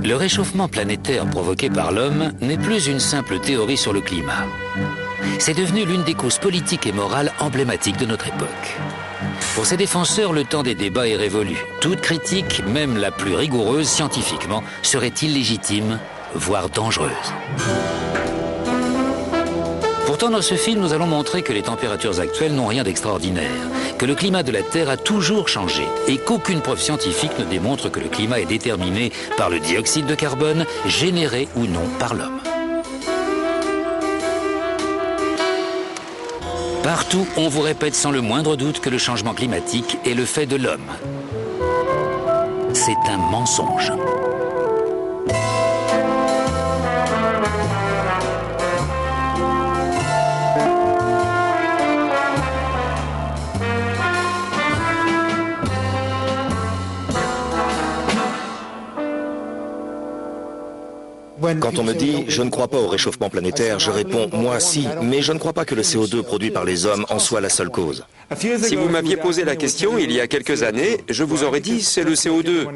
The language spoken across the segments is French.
Le réchauffement planétaire provoqué par l'homme n'est plus une simple théorie sur le climat. C'est devenu l'une des causes politiques et morales emblématiques de notre époque. Pour ses défenseurs, le temps des débats est révolu. Toute critique, même la plus rigoureuse scientifiquement, serait illégitime, voire dangereuse. Pourtant, dans ce film, nous allons montrer que les températures actuelles n'ont rien d'extraordinaire, que le climat de la Terre a toujours changé et qu'aucune preuve scientifique ne démontre que le climat est déterminé par le dioxyde de carbone, généré ou non par l'homme. Partout, on vous répète sans le moindre doute que le changement climatique est le fait de l'homme. C'est un mensonge. Quand on me dit « je ne crois pas au réchauffement planétaire », je réponds « moi si, mais je ne crois pas que le CO2 produit par les hommes en soit la seule cause ». Si vous m'aviez posé la question il y a quelques années, je vous aurais dit c'est le CO2.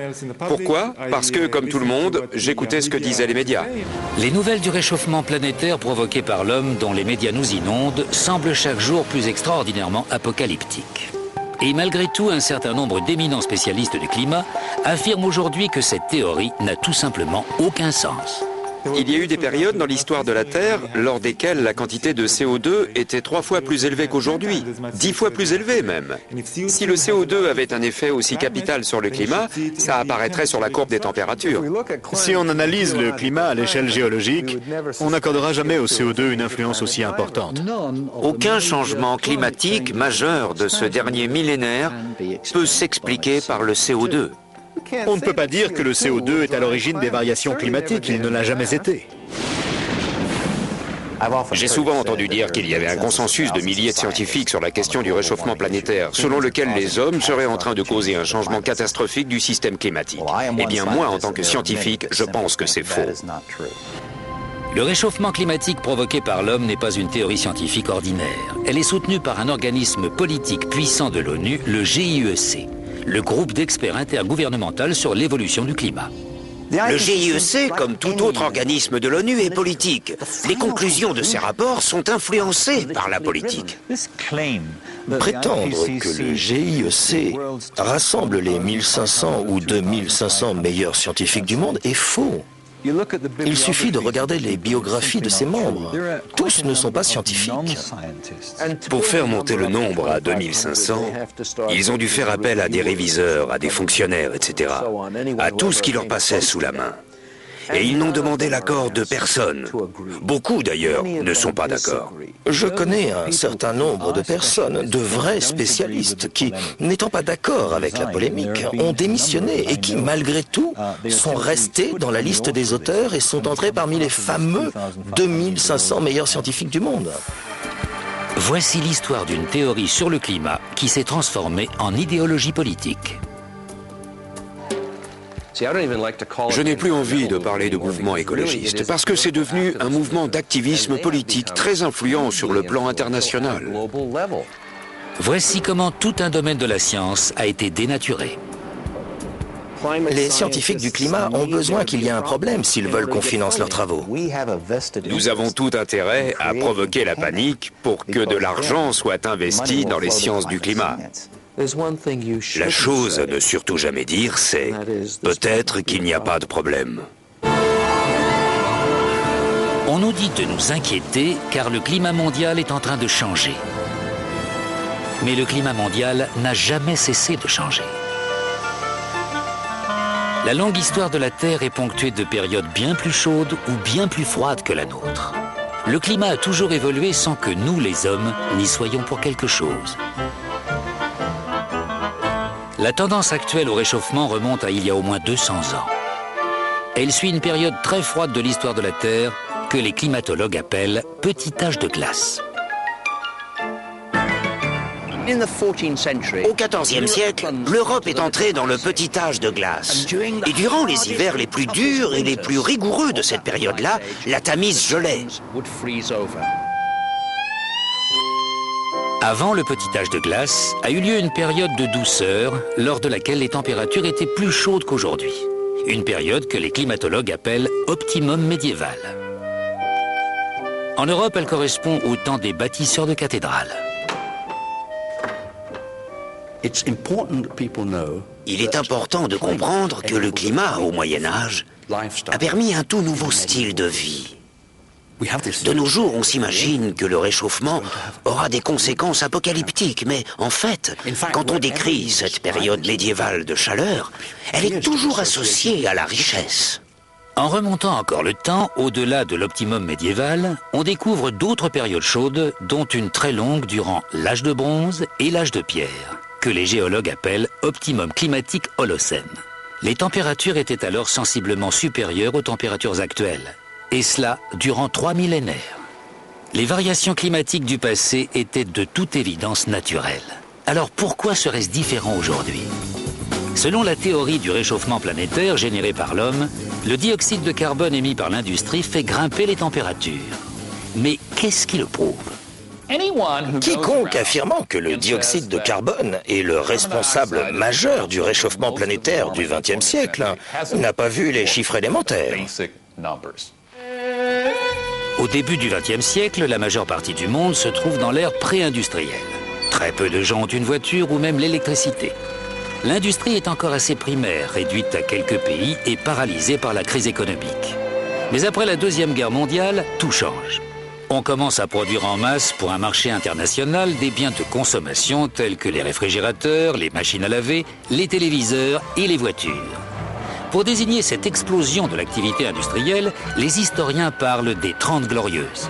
Pourquoi? Parce que, comme tout le monde, j'écoutais ce que disaient les médias. Les nouvelles du réchauffement planétaire provoqué par l'homme dont les médias nous inondent semblent chaque jour plus extraordinairement apocalyptiques. Et malgré tout, un certain nombre d'éminents spécialistes du climat affirment aujourd'hui que cette théorie n'a tout simplement aucun sens. Il y a eu des périodes dans l'histoire de la Terre lors desquelles la quantité de CO2 était 3 fois plus élevée qu'aujourd'hui, 10 fois plus élevée même. Si le CO2 avait un effet aussi capital sur le climat, ça apparaîtrait sur la courbe des températures. Si on analyse le climat à l'échelle géologique, on n'accordera jamais au CO2 une influence aussi importante. Aucun changement climatique majeur de ce dernier millénaire peut s'expliquer par le CO2. On ne peut pas dire que le CO2 est à l'origine des variations climatiques, il ne l'a jamais été. J'ai souvent entendu dire qu'il y avait un consensus de milliers de scientifiques sur la question du réchauffement planétaire, selon lequel les hommes seraient en train de causer un changement catastrophique du système climatique. Eh bien moi, en tant que scientifique, je pense que c'est faux. Le réchauffement climatique provoqué par l'homme n'est pas une théorie scientifique ordinaire. Elle est soutenue par un organisme politique puissant de l'ONU, le GIEC. Le groupe d'experts intergouvernemental sur l'évolution du climat. Le GIEC, comme tout autre organisme de l'ONU, est politique. Les conclusions de ces rapports sont influencées par la politique. Prétendre que le GIEC rassemble les 1500 ou 2500 meilleurs scientifiques du monde est faux. Il suffit de regarder les biographies de ses membres. Tous ne sont pas scientifiques. Pour faire monter le nombre à 2500, ils ont dû faire appel à des réviseurs, à des fonctionnaires, etc., à tout ce qui leur passait sous la main. Et ils n'ont demandé l'accord de personne. Beaucoup, d'ailleurs, ne sont pas d'accord. Je connais un certain nombre de personnes, de vrais spécialistes, qui, n'étant pas d'accord avec la polémique, ont démissionné et qui, malgré tout, sont restés dans la liste des auteurs et sont entrés parmi les fameux 2500 meilleurs scientifiques du monde. Voici l'histoire d'une théorie sur le climat qui s'est transformée en idéologie politique. Je n'ai plus envie de parler de mouvement écologiste, parce que c'est devenu un mouvement d'activisme politique très influent sur le plan international. Voici comment tout un domaine de la science a été dénaturé. Les scientifiques du climat ont besoin qu'il y ait un problème s'ils veulent qu'on finance leurs travaux. Nous avons tout intérêt à provoquer la panique pour que de l'argent soit investi dans les sciences du climat. La chose à ne surtout jamais dire, c'est peut-être qu'il n'y a pas de problème. On nous dit de nous inquiéter car le climat mondial est en train de changer. Mais le climat mondial n'a jamais cessé de changer. La longue histoire de la Terre est ponctuée de périodes bien plus chaudes ou bien plus froides que la nôtre. Le climat a toujours évolué sans que nous, les hommes, n'y soyons pour quelque chose. La tendance actuelle au réchauffement remonte à il y a au moins 200 ans. Elle suit une période très froide de l'histoire de la Terre que les climatologues appellent « petit âge de glace ». Au XIVe siècle, l'Europe est entrée dans le petit âge de glace. Et durant les hivers les plus durs et les plus rigoureux de cette période-là, la Tamise gelait. Avant le petit âge de glace, a eu lieu une période de douceur lors de laquelle les températures étaient plus chaudes qu'aujourd'hui. une période que les climatologues appellent optimum médiéval. En Europe, elle correspond au temps des bâtisseurs de cathédrales. Il est important de comprendre que le climat au Moyen-Âge a permis un tout nouveau style de vie. De nos jours, on s'imagine que le réchauffement aura des conséquences apocalyptiques, mais en fait, quand on décrit cette période médiévale de chaleur, elle est toujours associée à la richesse. En remontant encore le temps, au-delà de l'optimum médiéval, on découvre d'autres périodes chaudes, dont une très longue durant l'âge de bronze et l'âge de pierre, que les géologues appellent optimum climatique Holocène. Les températures étaient alors sensiblement supérieures aux températures actuelles, et cela durant 3 millénaires. Les variations climatiques du passé étaient de toute évidence naturelles. Alors pourquoi serait-ce différent aujourd'hui? Selon la théorie du réchauffement planétaire généré par l'homme, le dioxyde de carbone émis par l'industrie fait grimper les températures. Mais qu'est-ce qui le prouve? Quiconque affirmant que le dioxyde de carbone est le responsable majeur du réchauffement planétaire du XXe siècle n'a pas vu les chiffres élémentaires. Au début du XXe siècle, la majeure partie du monde se trouve dans l'ère pré-industrielle. Très peu de gens ont une voiture ou même l'électricité. L'industrie est encore assez primaire, réduite à quelques pays et paralysée par la crise économique. Mais après la Deuxième Guerre mondiale, tout change. On commence à produire en masse pour un marché international des biens de consommation tels que les réfrigérateurs, les machines à laver, les téléviseurs et les voitures. Pour désigner cette explosion de l'activité industrielle, les historiens parlent des 30 Glorieuses.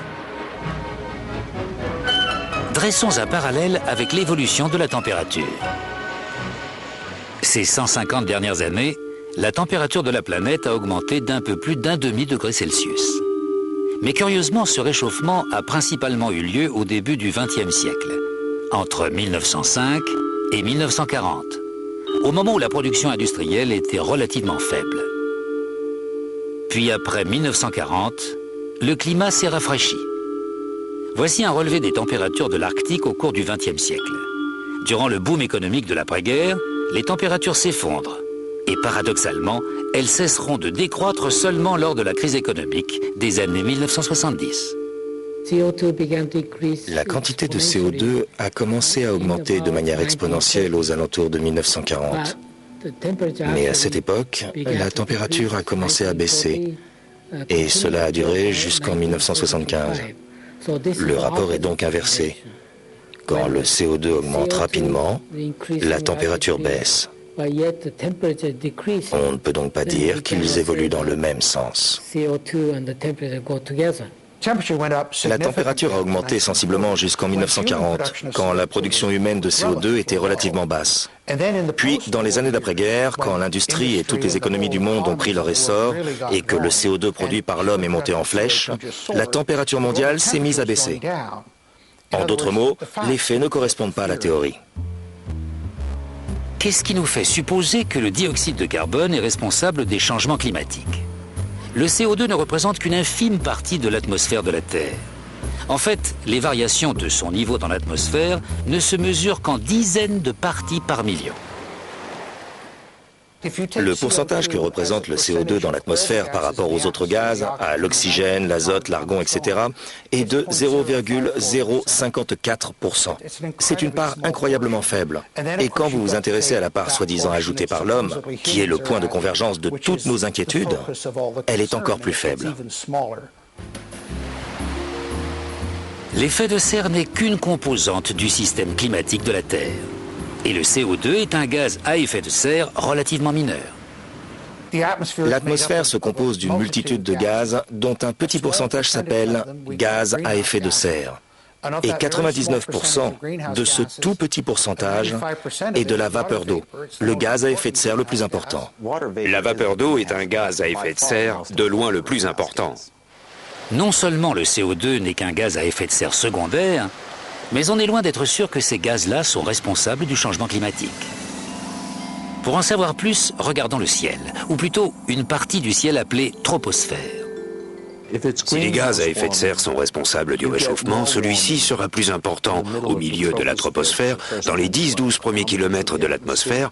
Dressons un parallèle avec l'évolution de la température. Ces 150 dernières années, la température de la planète a augmenté d'un peu plus d'1 demi-degré Celsius. Mais curieusement, ce réchauffement a principalement eu lieu au début du XXe siècle, entre 1905 et 1940, au moment où la production industrielle était relativement faible. Puis après 1940, le climat s'est rafraîchi. Voici un relevé des températures de l'Arctique au cours du XXe siècle. Durant le boom économique de l'après-guerre, les températures s'effondrent. Et paradoxalement, elles cesseront de décroître seulement lors de la crise économique des années 1970. La quantité de CO2 a commencé à augmenter de manière exponentielle aux alentours de 1940. Mais à cette époque, la température a commencé à baisser et cela a duré jusqu'en 1975. Le rapport est donc inversé. Quand le CO2 augmente rapidement, la température baisse. On ne peut donc pas dire qu'ils évoluent dans le même sens. La température a augmenté sensiblement jusqu'en 1940, quand la production humaine de CO2 était relativement basse. Puis, dans les années d'après-guerre, quand l'industrie et toutes les économies du monde ont pris leur essor et que le CO2 produit par l'homme est monté en flèche, la température mondiale s'est mise à baisser. En d'autres mots, les faits ne correspondent pas à la théorie. Qu'est-ce qui nous fait supposer que le dioxyde de carbone est responsable des changements climatiques? Le CO2 ne représente qu'une infime partie de l'atmosphère de la Terre. En fait, les variations de son niveau dans l'atmosphère ne se mesurent qu'en dizaines de parties par million. Le pourcentage que représente le CO2 dans l'atmosphère par rapport aux autres gaz, à l'oxygène, l'azote, l'argon, etc., est de 0,054%. C'est une part incroyablement faible. Et quand vous vous intéressez à la part soi-disant ajoutée par l'homme, qui est le point de convergence de toutes nos inquiétudes, elle est encore plus faible. L'effet de serre n'est qu'une composante du système climatique de la Terre. Et le CO2 est un gaz à effet de serre relativement mineur. L'atmosphère se compose d'une multitude de gaz dont un petit pourcentage s'appelle gaz à effet de serre. Et 99% de ce tout petit pourcentage est de la vapeur d'eau, le gaz à effet de serre le plus important. La vapeur d'eau est un gaz à effet de serre de loin le plus important. Non seulement le CO2 n'est qu'un gaz à effet de serre secondaire, mais on est loin d'être sûr que ces gaz-là sont responsables du changement climatique. Pour en savoir plus, regardons le ciel, ou plutôt une partie du ciel appelée troposphère. Si les gaz à effet de serre sont responsables du réchauffement, celui-ci sera plus important au milieu de la troposphère, dans les 10-12 premiers kilomètres de l'atmosphère,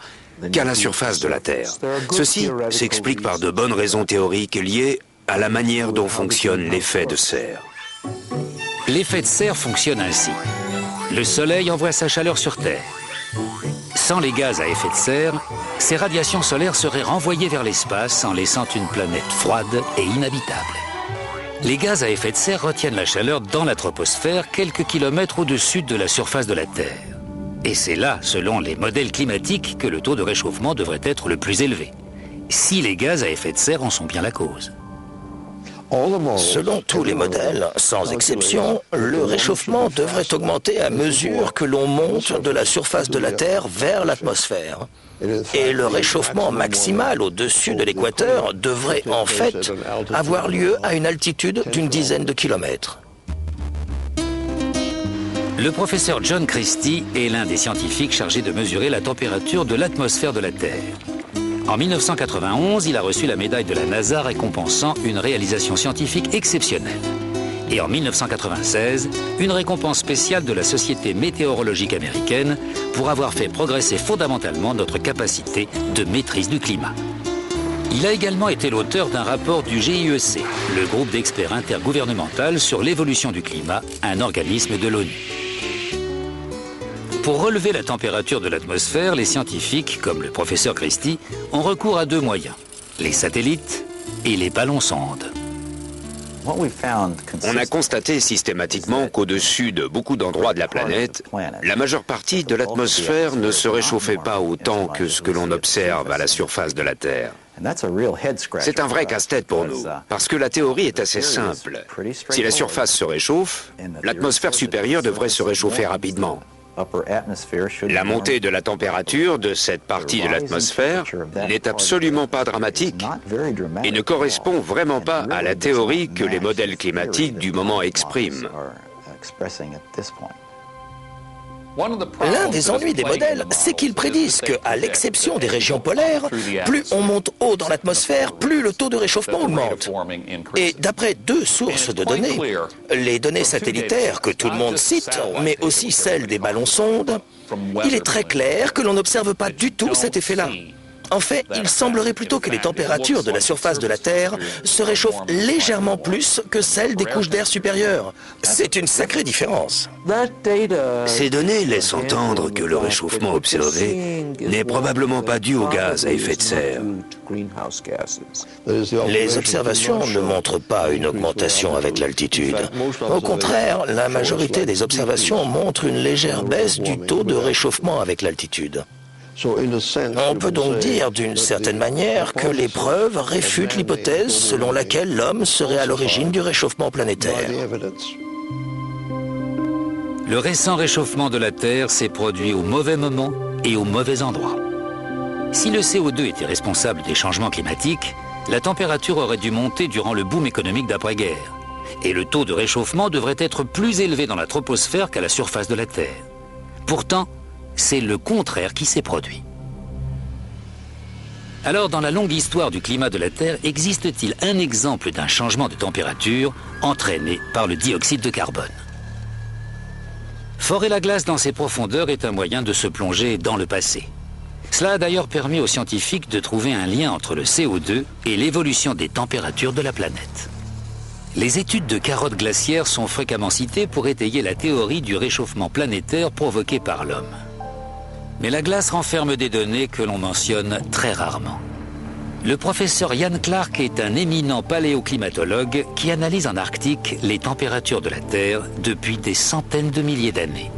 qu'à la surface de la Terre. Ceci s'explique par de bonnes raisons théoriques liées à la manière dont fonctionne l'effet de serre. L'effet de serre fonctionne ainsi. Le Soleil envoie sa chaleur sur Terre. Sans les gaz à effet de serre, ces radiations solaires seraient renvoyées vers l'espace en laissant une planète froide et inhabitable. Les gaz à effet de serre retiennent la chaleur dans la troposphère quelques kilomètres au-dessus de la surface de la Terre. Et c'est là, selon les modèles climatiques, que le taux de réchauffement devrait être le plus élevé. Si les gaz à effet de serre en sont bien la cause. Selon tous les modèles, sans exception, le réchauffement devrait augmenter à mesure que l'on monte de la surface de la Terre vers l'atmosphère. Et le réchauffement maximal au-dessus de l'équateur devrait en fait avoir lieu à une altitude d'une dizaine de kilomètres. Le professeur John Christie est l'un des scientifiques chargés de mesurer la température de l'atmosphère de la Terre. En 1991, il a reçu la médaille de la NASA récompensant une réalisation scientifique exceptionnelle. Et en 1996, une récompense spéciale de la Société météorologique américaine pour avoir fait progresser fondamentalement notre capacité de maîtrise du climat. Il a également été l'auteur d'un rapport du GIEC, le groupe d'experts intergouvernemental sur l'évolution du climat, un organisme de l'ONU. Pour relever la température de l'atmosphère, les scientifiques, comme le professeur Christie, ont recours à deux moyens, les satellites et les ballons-sondes. On a constaté systématiquement qu'au-dessus de beaucoup d'endroits de la planète, la majeure partie de l'atmosphère ne se réchauffait pas autant que ce que l'on observe à la surface de la Terre. C'est un vrai casse-tête pour nous, parce que la théorie est assez simple. Si la surface se réchauffe, l'atmosphère supérieure devrait se réchauffer rapidement. La montée de la température de cette partie de l'atmosphère n'est absolument pas dramatique et ne correspond vraiment pas à la théorie que les modèles climatiques du moment expriment. L'un des ennuis des modèles, c'est qu'ils prédisent qu'à l'exception des régions polaires, plus on monte haut dans l'atmosphère, plus le taux de réchauffement augmente. Et d'après deux sources de données, les données satellitaires que tout le monde cite, mais aussi celles des ballons-sondes, il est très clair que l'on n'observe pas du tout cet effet-là. En fait, il semblerait plutôt que les températures de la surface de la Terre se réchauffent légèrement plus que celles des couches d'air supérieures. C'est une sacrée différence. Ces données laissent entendre que le réchauffement observé n'est probablement pas dû aux gaz à effet de serre. Les observations ne montrent pas une augmentation avec l'altitude. Au contraire, la majorité des observations montrent une légère baisse du taux de réchauffement avec l'altitude. On peut donc dire d'une certaine manière que les preuves réfutent l'hypothèse selon laquelle l'homme serait à l'origine du réchauffement planétaire. Le récent réchauffement de la Terre s'est produit au mauvais moment et au mauvais endroit. Si le CO2 était responsable des changements climatiques, la température aurait dû monter durant le boom économique d'après-guerre. Et le taux de réchauffement devrait être plus élevé dans la troposphère qu'à la surface de la Terre. Pourtant, c'est le contraire qui s'est produit. Alors, dans la longue histoire du climat de la Terre, existe-t-il un exemple d'un changement de température entraîné par le dioxyde de carbone? Forer la glace dans ses profondeurs est un moyen de se plonger dans le passé. Cela a d'ailleurs permis aux scientifiques de trouver un lien entre le CO2 et l'évolution des températures de la planète. Les études de carottes glaciaires sont fréquemment citées pour étayer la théorie du réchauffement planétaire provoqué par l'homme. Mais la glace renferme des données que l'on mentionne très rarement. Le professeur Ian Clark est un éminent paléoclimatologue qui analyse en Arctique les températures de la Terre depuis des centaines de milliers d'années.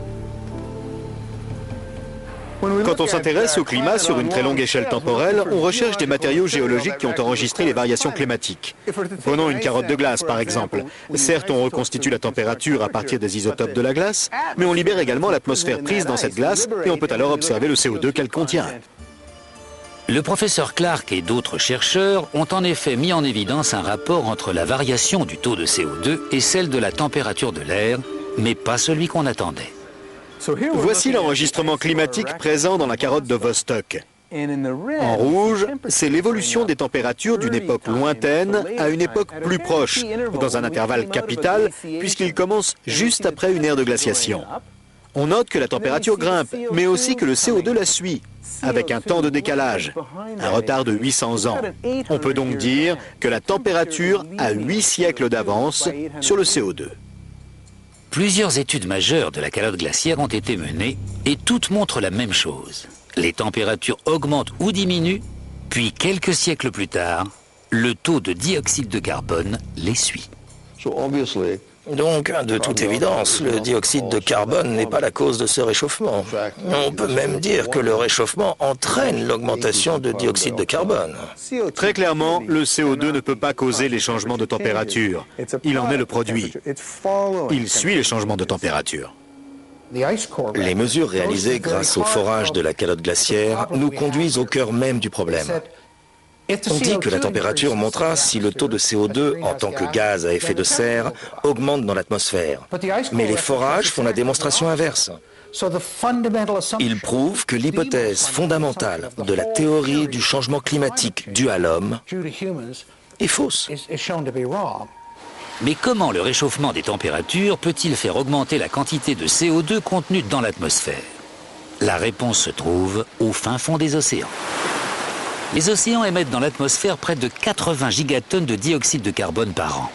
Quand on s'intéresse au climat sur une très longue échelle temporelle, on recherche des matériaux géologiques qui ont enregistré les variations climatiques. Prenons une carotte de glace, par exemple. Certes, on reconstitue la température à partir des isotopes de la glace, mais on libère également l'atmosphère prise dans cette glace et on peut alors observer le CO2 qu'elle contient. Le professeur Clark et d'autres chercheurs ont en effet mis en évidence un rapport entre la variation du taux de CO2 et celle de la température de l'air, mais pas celui qu'on attendait. Voici l'enregistrement climatique présent dans la carotte de Vostok. En rouge, c'est l'évolution des températures d'une époque lointaine à une époque plus proche, dans un intervalle capital, puisqu'il commence juste après une ère de glaciation. On note que la température grimpe, mais aussi que le CO2 la suit, avec un temps de décalage, un retard de 800 ans. On peut donc dire que la température a 8 siècles d'avance sur le CO2. Plusieurs études majeures de la calotte glaciaire ont été menées et toutes montrent la même chose. Les températures augmentent ou diminuent, puis quelques siècles plus tard, le taux de dioxyde de carbone les suit. Donc, de toute évidence, le dioxyde de carbone n'est pas la cause de ce réchauffement. On peut même dire que le réchauffement entraîne l'augmentation de dioxyde de carbone. Très clairement, le CO2 ne peut pas causer les changements de température. Il en est le produit. Il suit les changements de température. Les mesures réalisées grâce au forage de la calotte glaciaire nous conduisent au cœur même du problème. On dit que la température montera si le taux de CO2 en tant que gaz à effet de serre augmente dans l'atmosphère. Mais les forages font la démonstration inverse. Ils prouvent que l'hypothèse fondamentale de la théorie du changement climatique due à l'homme est fausse. Mais comment le réchauffement des températures peut-il faire augmenter la quantité de CO2 contenue dans l'atmosphère? La réponse se trouve au fin fond des océans. Les océans émettent dans l'atmosphère près de 80 gigatonnes de dioxyde de carbone par an,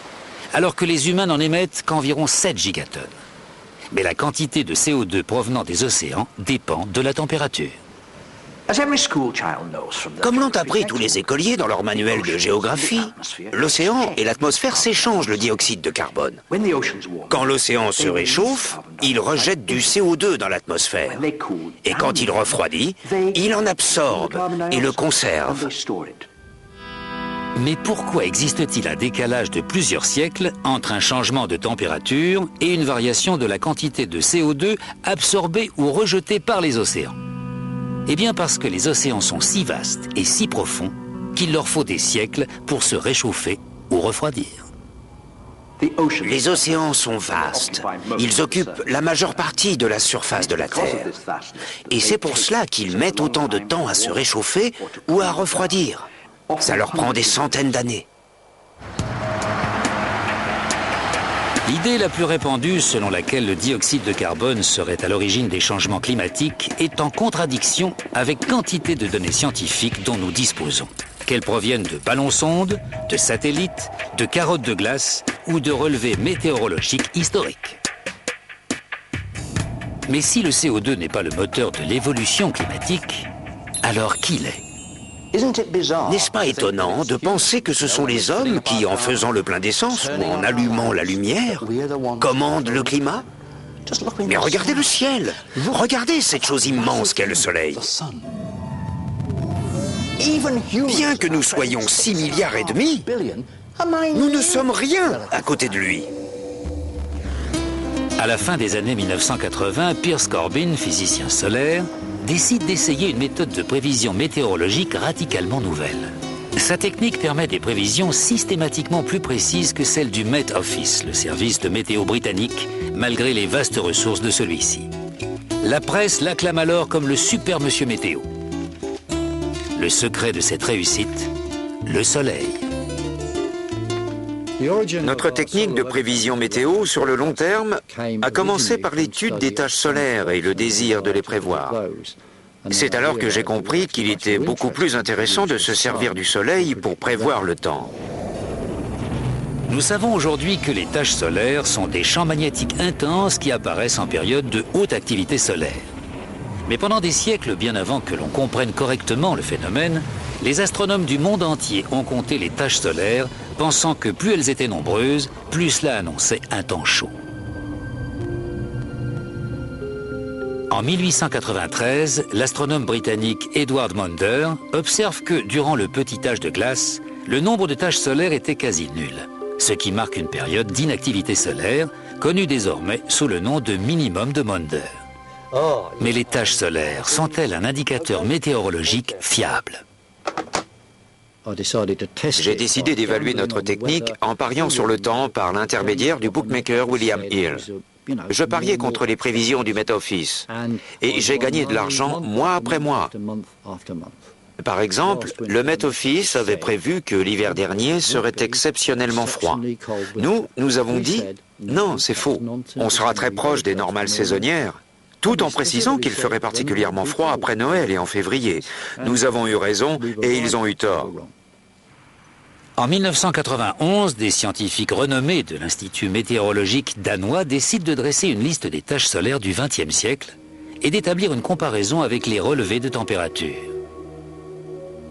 alors que les humains n'en émettent qu'environ 7 gigatonnes. Mais la quantité de CO2 provenant des océans dépend de la température. Comme l'ont appris tous les écoliers dans leur manuel de géographie, l'océan et l'atmosphère s'échangent le dioxyde de carbone. Quand l'océan se réchauffe, il rejette du CO2 dans l'atmosphère. Et quand il refroidit, il en absorbe et le conserve. Mais pourquoi existe-t-il un décalage de plusieurs siècles entre un changement de température et une variation de la quantité de CO2 absorbée ou rejetée par les océans? Eh bien parce que les océans sont si vastes et si profonds qu'il leur faut des siècles pour se réchauffer ou refroidir. Les océans sont vastes. Ils occupent la majeure partie de la surface de la Terre. Et c'est pour cela qu'ils mettent autant de temps à se réchauffer ou à refroidir. Ça leur prend des centaines d'années. L'idée la plus répandue selon laquelle le dioxyde de carbone serait à l'origine des changements climatiques est en contradiction avec quantité de données scientifiques dont nous disposons, qu'elles proviennent de ballons-sondes, de satellites, de carottes de glace ou de relevés météorologiques historiques. Mais si le CO2 n'est pas le moteur de l'évolution climatique, alors qui l'est ? N'est-ce pas étonnant de penser que ce sont les hommes qui, en faisant le plein d'essence ou en allumant la lumière, commandent le climat? Mais regardez le ciel! Regardez cette chose immense qu'est le Soleil! Bien que nous soyons 6,5 milliards, nous ne sommes rien à côté de lui. À la fin des années 1980, Piers Corbin, physicien solaire, décide d'essayer une méthode de prévision météorologique radicalement nouvelle. Sa technique permet des prévisions systématiquement plus précises que celles du Met Office, le service de météo britannique, malgré les vastes ressources de celui-ci. La presse l'acclame alors comme le super monsieur météo. Le secret de cette réussite, le soleil. Notre technique de prévision météo sur le long terme a commencé par l'étude des taches solaires et le désir de les prévoir. C'est alors que j'ai compris qu'il était beaucoup plus intéressant de se servir du soleil pour prévoir le temps. Nous savons aujourd'hui que les taches solaires sont des champs magnétiques intenses qui apparaissent en période de haute activité solaire. Mais pendant des siècles, bien avant que l'on comprenne correctement le phénomène, les astronomes du monde entier ont compté les taches solaires, pensant que plus elles étaient nombreuses, plus cela annonçait un temps chaud. En 1893, l'astronome britannique Edward Maunder observe que, durant le petit âge de glace, le nombre de taches solaires était quasi nul, ce qui marque une période d'inactivité solaire, connue désormais sous le nom de minimum de Maunder. Mais les taches solaires sont-elles un indicateur météorologique fiable ? J'ai décidé d'évaluer notre technique en pariant sur le temps par l'intermédiaire du bookmaker William Hill. Je pariais contre les prévisions du Met Office et j'ai gagné de l'argent mois après mois. Par exemple, le Met Office avait prévu que l'hiver dernier serait exceptionnellement froid. Nous avons dit, non, c'est faux, on sera très proche des normales saisonnières. tout en précisant qu'il ferait particulièrement froid après Noël et en février. Nous avons eu raison et ils ont eu tort. En 1991, des scientifiques renommés de l'Institut météorologique danois décident de dresser une liste des taches solaires du XXe siècle et d'établir une comparaison avec les relevés de température.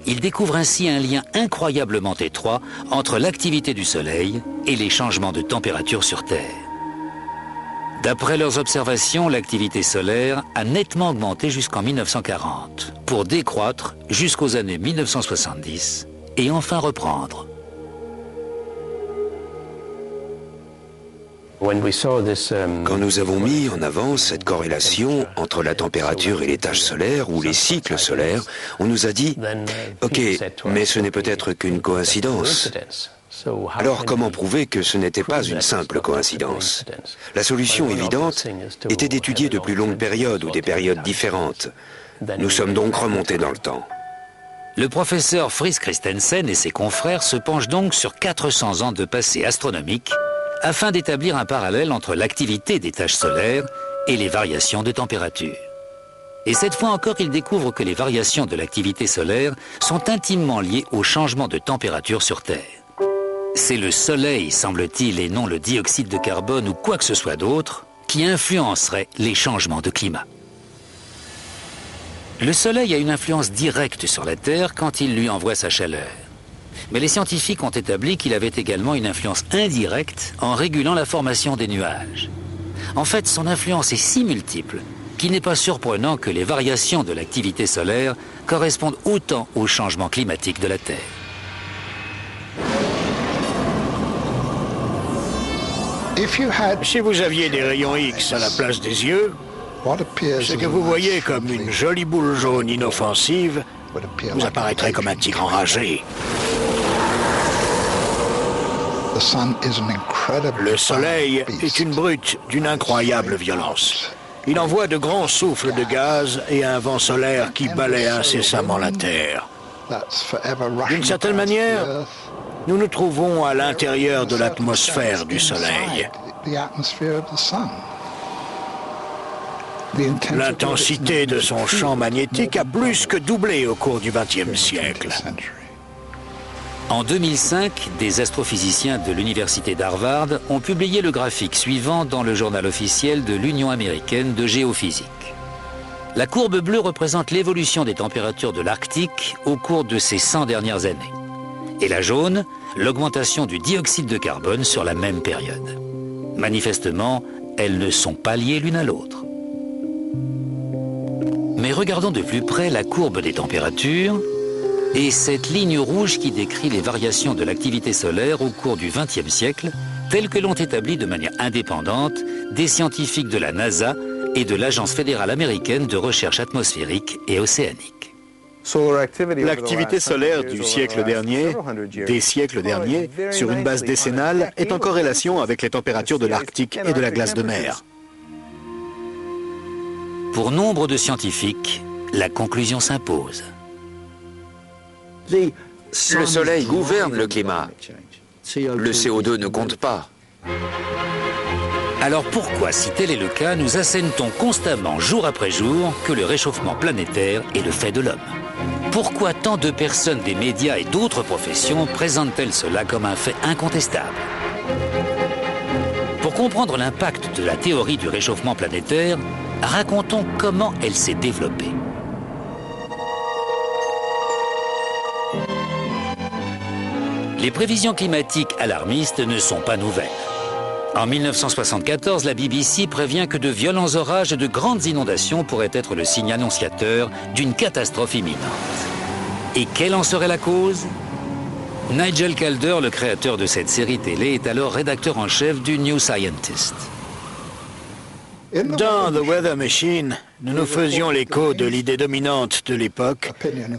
Ils découvrent ainsi un lien incroyablement étroit entre l'activité du Soleil et les changements de température sur Terre. D'après leurs observations, l'activité solaire a nettement augmenté jusqu'en 1940, pour décroître jusqu'aux années 1970 et enfin reprendre. Quand nous avons mis en avant cette corrélation entre la température et les taches solaires ou les cycles solaires, on nous a dit « Ok, mais ce n'est peut-être qu'une coïncidence. » Alors comment prouver que ce n'était pas une simple coïncidence? La solution évidente était d'étudier de plus longues périodes ou des périodes différentes. Nous sommes donc remontés dans le temps. Le professeur Friis Christensen et ses confrères se penchent donc sur 400 ans de passé astronomique afin d'établir un parallèle entre l'activité des taches solaires et les variations de température. Et cette fois encore, ils découvrent que les variations de l'activité solaire sont intimement liées au changement de température sur Terre. C'est le Soleil, semble-t-il, et non le dioxyde de carbone ou quoi que ce soit d'autre, qui influencerait les changements de climat. Le Soleil a une influence directe sur la Terre quand il lui envoie sa chaleur. Mais les scientifiques ont établi qu'il avait également une influence indirecte en régulant la formation des nuages. En fait, son influence est si multiple qu'il n'est pas surprenant que les variations de l'activité solaire correspondent autant au changement climatique de la Terre. Si vous aviez des rayons X à la place des yeux, ce que vous voyez comme une jolie boule jaune inoffensive vous apparaîtrait comme un tigre enragé. Le Soleil est une brute d'une incroyable violence. Il envoie de grands souffles de gaz et un vent solaire qui balaie incessamment la Terre. D'une certaine manière, nous nous trouvons à l'intérieur de l'atmosphère du Soleil. L'intensité de son champ magnétique a plus que doublé au cours du XXe siècle. En 2005, des astrophysiciens de l'université d'Harvard ont publié le graphique suivant dans le journal officiel de l'Union américaine de géophysique. La courbe bleue représente l'évolution des températures de l'Arctique au cours de ces 100 dernières années. Et la jaune, l'augmentation du dioxyde de carbone sur la même période. Manifestement, elles ne sont pas liées l'une à l'autre. Mais regardons de plus près la courbe des températures et cette ligne rouge qui décrit les variations de l'activité solaire au cours du XXe siècle, telles que l'ont établi de manière indépendante des scientifiques de la NASA et de l'Agence fédérale américaine de recherche atmosphérique et océanique. L'activité solaire du siècle dernier, des siècles derniers, sur une base décennale, est en corrélation avec les températures de l'Arctique et de la glace de mer. Pour nombre de scientifiques, la conclusion s'impose. Le Soleil gouverne le climat. Le CO2 ne compte pas. Alors pourquoi, si tel est le cas, nous assène-t-on constamment, jour après jour, que le réchauffement planétaire est le fait de l'homme? Pourquoi tant de personnes des médias et d'autres professions présentent-elles cela comme un fait incontestable? Pour comprendre l'impact de la théorie du réchauffement planétaire, racontons comment elle s'est développée. Les prévisions climatiques alarmistes ne sont pas nouvelles. En 1974, la BBC prévient que de violents orages et de grandes inondations pourraient être le signe annonciateur d'une catastrophe imminente. Et quelle en serait la cause? Nigel Calder, le créateur de cette série télé, est alors rédacteur en chef du New Scientist. Dans The Weather Machine, nous nous faisions l'écho de l'idée dominante de l'époque,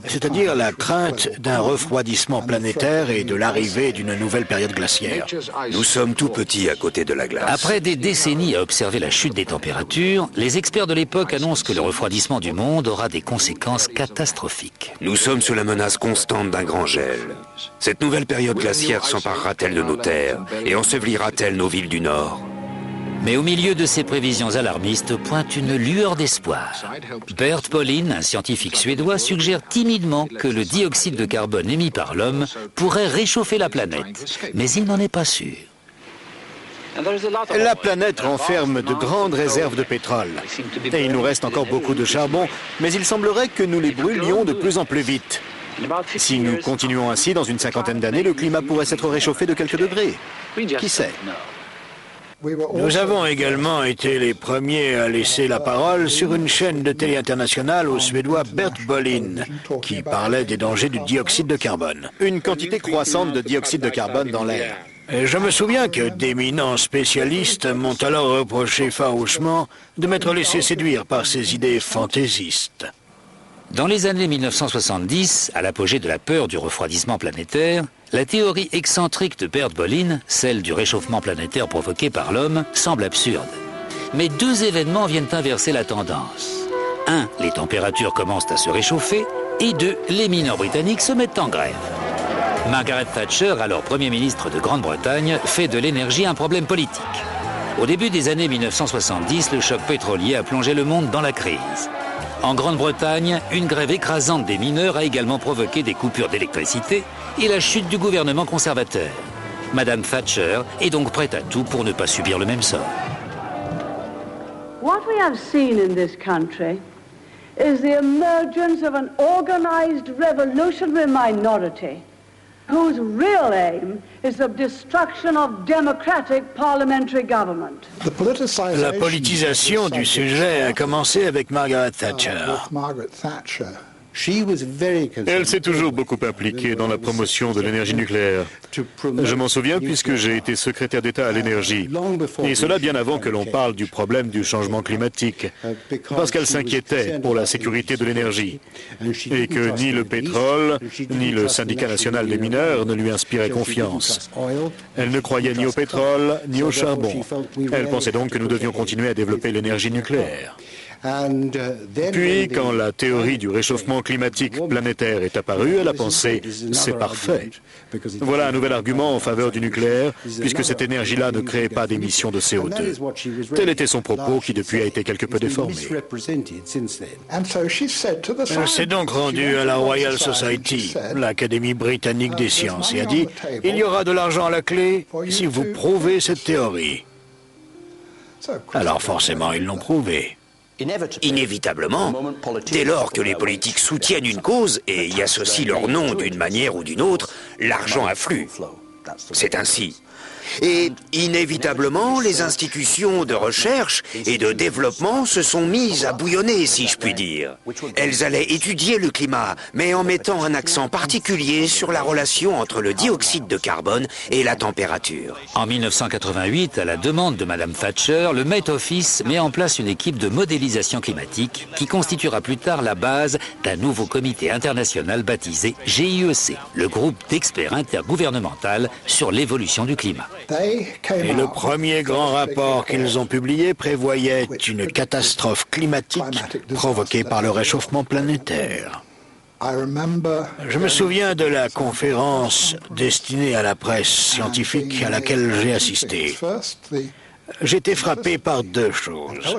c'est-à-dire la crainte d'un refroidissement planétaire et de l'arrivée d'une nouvelle période glaciaire. Nous sommes tout petits à côté de la glace. Après des décennies à observer la chute des températures, les experts de l'époque annoncent que le refroidissement du monde aura des conséquences catastrophiques. Nous sommes sous la menace constante d'un grand gel. Cette nouvelle période glaciaire s'emparera-t-elle de nos terres et ensevelira-t-elle nos villes du Nord? Mais au milieu de ces prévisions alarmistes pointe une lueur d'espoir. Bert Bolin, un scientifique suédois, suggère timidement que le dioxyde de carbone émis par l'homme pourrait réchauffer la planète, mais il n'en est pas sûr. La planète renferme de grandes réserves de pétrole. Et il nous reste encore beaucoup de charbon, mais il semblerait que nous les brûlions de plus en plus vite. Si nous continuons ainsi, dans une cinquantaine d'années, le climat pourrait s'être réchauffé de quelques degrés. Qui sait? Nous avons également été les premiers à laisser la parole sur une chaîne de télé internationale au Suédois Bert Bolin, qui parlait des dangers du dioxyde de carbone. Une quantité croissante de dioxyde de carbone dans l'air. Et je me souviens que d'éminents spécialistes m'ont alors reproché farouchement de m'être laissé séduire par ces idées fantaisistes. Dans les années 1970, à l'apogée de la peur du refroidissement planétaire, la théorie excentrique de Bert Bolin, celle du réchauffement planétaire provoqué par l'homme, semble absurde. Mais deux événements viennent inverser la tendance. 1. Les températures commencent à se réchauffer, et 2. Les mineurs britanniques se mettent en grève. Margaret Thatcher, alors Premier ministre de Grande-Bretagne, fait de l'énergie un problème politique. Au début des années 1970, le choc pétrolier a plongé le monde dans la crise. En Grande-Bretagne, une grève écrasante des mineurs a également provoqué des coupures d'électricité et la chute du gouvernement conservateur. Madame Thatcher est donc prête à tout pour ne pas subir le même sort. What we have seen in this country is the emergence of an organized revolutionary minority whose real aim is the destruction of democratic parliamentary government. La politisation du sujet a commencé avec Margaret Thatcher. Elle s'est toujours beaucoup impliquée dans la promotion de l'énergie nucléaire. Je m'en souviens puisque j'ai été secrétaire d'État à l'énergie. Et cela bien avant que l'on parle du problème du changement climatique. Parce qu'elle s'inquiétait pour la sécurité de l'énergie. Et que ni le pétrole, ni le syndicat national des mineurs ne lui inspiraient confiance. Elle ne croyait ni au pétrole, ni au charbon. Elle pensait donc que nous devions continuer à développer l'énergie nucléaire. Puis, quand la théorie du réchauffement climatique planétaire est apparue, elle a pensé « c'est parfait ». Voilà un nouvel argument en faveur du nucléaire, puisque cette énergie-là ne crée pas d'émissions de CO2. Tel était son propos, qui depuis a été quelque peu déformé. Elle s'est donc rendue à la Royal Society, l'Académie britannique des sciences, et a dit « il y aura de l'argent à la clé si vous prouvez cette théorie ». Alors forcément, ils l'ont prouvé. Inévitablement, dès lors que les politiques soutiennent une cause et y associent leur nom d'une manière ou d'une autre, l'argent afflue. C'est ainsi. Et inévitablement, les institutions de recherche et de développement se sont mises à bouillonner, si je puis dire. Elles allaient étudier le climat, mais en mettant un accent particulier sur la relation entre le dioxyde de carbone et la température. En 1988, à la demande de Madame Thatcher, le Met Office met en place une équipe de modélisation climatique qui constituera plus tard la base d'un nouveau comité international baptisé GIEC, le groupe d'experts intergouvernemental sur l'évolution du climat. Et le premier grand rapport qu'ils ont publié prévoyait une catastrophe climatique provoquée par le réchauffement planétaire. Je me souviens de la conférence destinée à la presse scientifique à laquelle j'ai assisté. J'étais frappé par deux choses.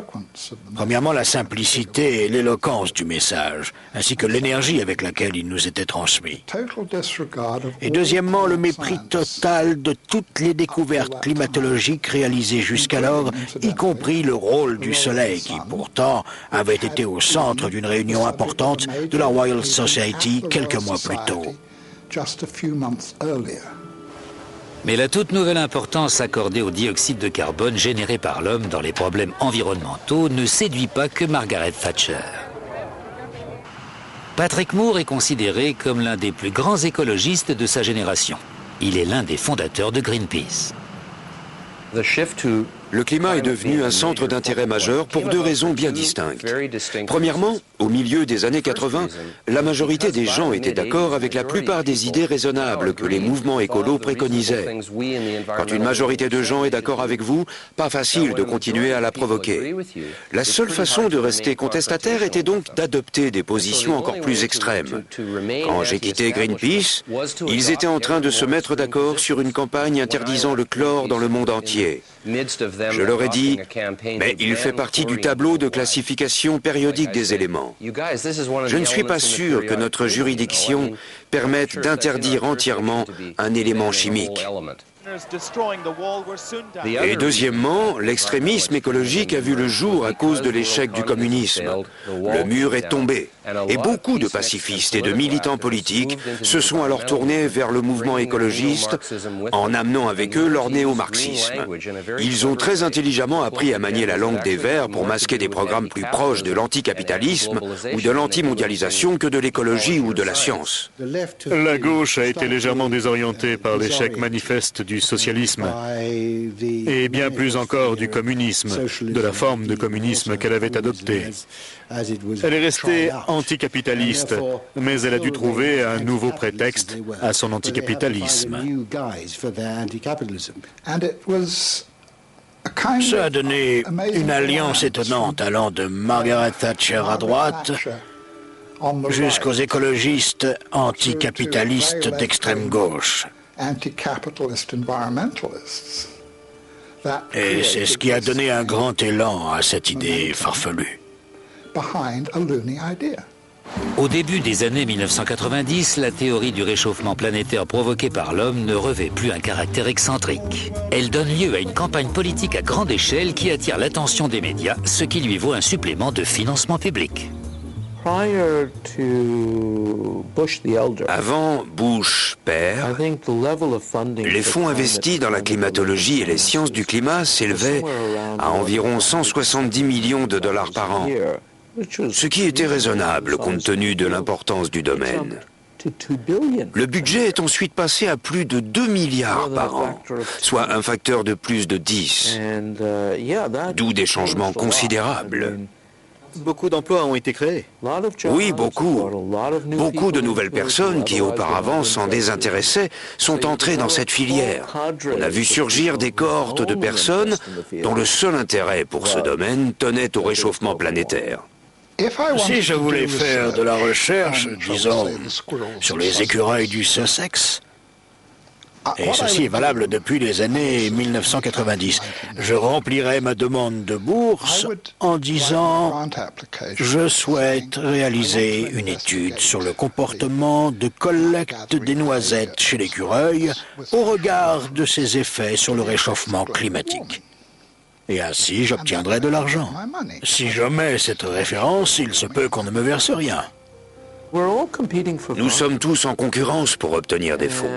Premièrement, la simplicité et l'éloquence du message, ainsi que l'énergie avec laquelle il nous était transmis. Et deuxièmement, le mépris total de toutes les découvertes climatologiques réalisées jusqu'alors, y compris le rôle du Soleil, qui pourtant avait été au centre d'une réunion importante de la Royal Society quelques mois plus tôt. Mais la toute nouvelle importance accordée au dioxyde de carbone généré par l'homme dans les problèmes environnementaux ne séduit pas que Margaret Thatcher. Patrick Moore est considéré comme l'un des plus grands écologistes de sa génération. Il est l'un des fondateurs de Greenpeace. Le climat est devenu un centre d'intérêt majeur pour deux raisons bien distinctes. Premièrement, au milieu des années 80, la majorité des gens étaient d'accord avec la plupart des idées raisonnables que les mouvements écolos préconisaient. Quand une majorité de gens est d'accord avec vous, pas facile de continuer à la provoquer. La seule façon de rester contestataire était donc d'adopter des positions encore plus extrêmes. Quand j'ai quitté Greenpeace, ils étaient en train de se mettre d'accord sur une campagne interdisant le chlore dans le monde entier. Je leur ai dit, mais il fait partie du tableau de classification périodique des éléments. Je ne suis pas sûr que notre juridiction permette d'interdire entièrement un élément chimique. Et deuxièmement, l'extrémisme écologique a vu le jour à cause de l'échec du communisme. Le mur est tombé. Et beaucoup de pacifistes et de militants politiques se sont alors tournés vers le mouvement écologiste en amenant avec eux leur néo-marxisme. Ils ont très intelligemment appris à manier la langue des Verts pour masquer des programmes plus proches de l'anticapitalisme ou de l'antimondialisation que de l'écologie ou de la science. La gauche a été légèrement désorientée par l'échec manifeste du socialisme et bien plus encore du communisme, de la forme de communisme qu'elle avait adoptée. Elle est restée anticapitaliste, mais elle a dû trouver un nouveau prétexte à son anticapitalisme. Ça a donné une alliance étonnante allant de Margaret Thatcher à droite jusqu'aux écologistes anticapitalistes d'extrême gauche. Et c'est ce qui a donné un grand élan à cette idée farfelue. Au début des années 1990, la théorie du réchauffement planétaire provoqué par l'homme ne revêt plus un caractère excentrique. Elle donne lieu à une campagne politique à grande échelle qui attire l'attention des médias, ce qui lui vaut un supplément de financement public. Avant Bush père, les fonds investis dans la climatologie et les sciences du climat s'élevaient à environ 170 millions de dollars par an, ce qui était raisonnable compte tenu de l'importance du domaine. Le budget est ensuite passé à plus de 2 milliards par an, soit un facteur de plus de 10, d'où des changements considérables. Beaucoup d'emplois ont été créés. Oui, beaucoup. Beaucoup de nouvelles personnes qui auparavant s'en désintéressaient sont entrées dans cette filière. On a vu surgir des cohortes de personnes dont le seul intérêt pour ce domaine tenait au réchauffement planétaire. Si je voulais faire de la recherche, disons, sur les écureuils du Sussex, et ceci est valable depuis les années 1990, je remplirais ma demande de bourse en disant « Je souhaite réaliser une étude sur le comportement de collecte des noisettes chez l'écureuil au regard de ses effets sur le réchauffement climatique. » Et ainsi, j'obtiendrai de l'argent. Si je mets cette référence, il se peut qu'on ne me verse rien. Nous sommes tous en concurrence pour obtenir des fonds.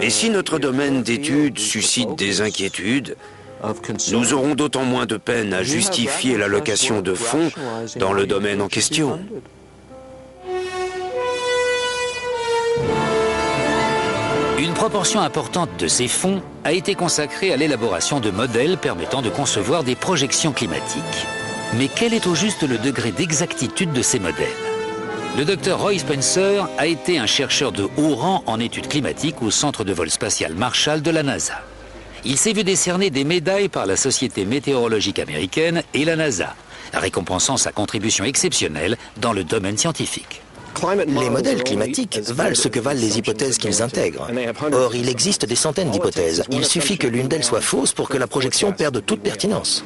Et si notre domaine d'étude suscite des inquiétudes, nous aurons d'autant moins de peine à justifier l'allocation de fonds dans le domaine en question. Une proportion importante de ces fonds a été consacrée à l'élaboration de modèles permettant de concevoir des projections climatiques. Mais quel est au juste le degré d'exactitude de ces modèles ? Le Dr Roy Spencer a été un chercheur de haut rang en études climatiques au centre de vol spatial Marshall de la NASA. Il s'est vu décerner des médailles par la Société météorologique américaine et la NASA, récompensant sa contribution exceptionnelle dans le domaine scientifique. Les modèles climatiques valent ce que valent les hypothèses qu'ils intègrent. Or, il existe des centaines d'hypothèses. Il suffit que l'une d'elles soit fausse pour que la projection perde toute pertinence.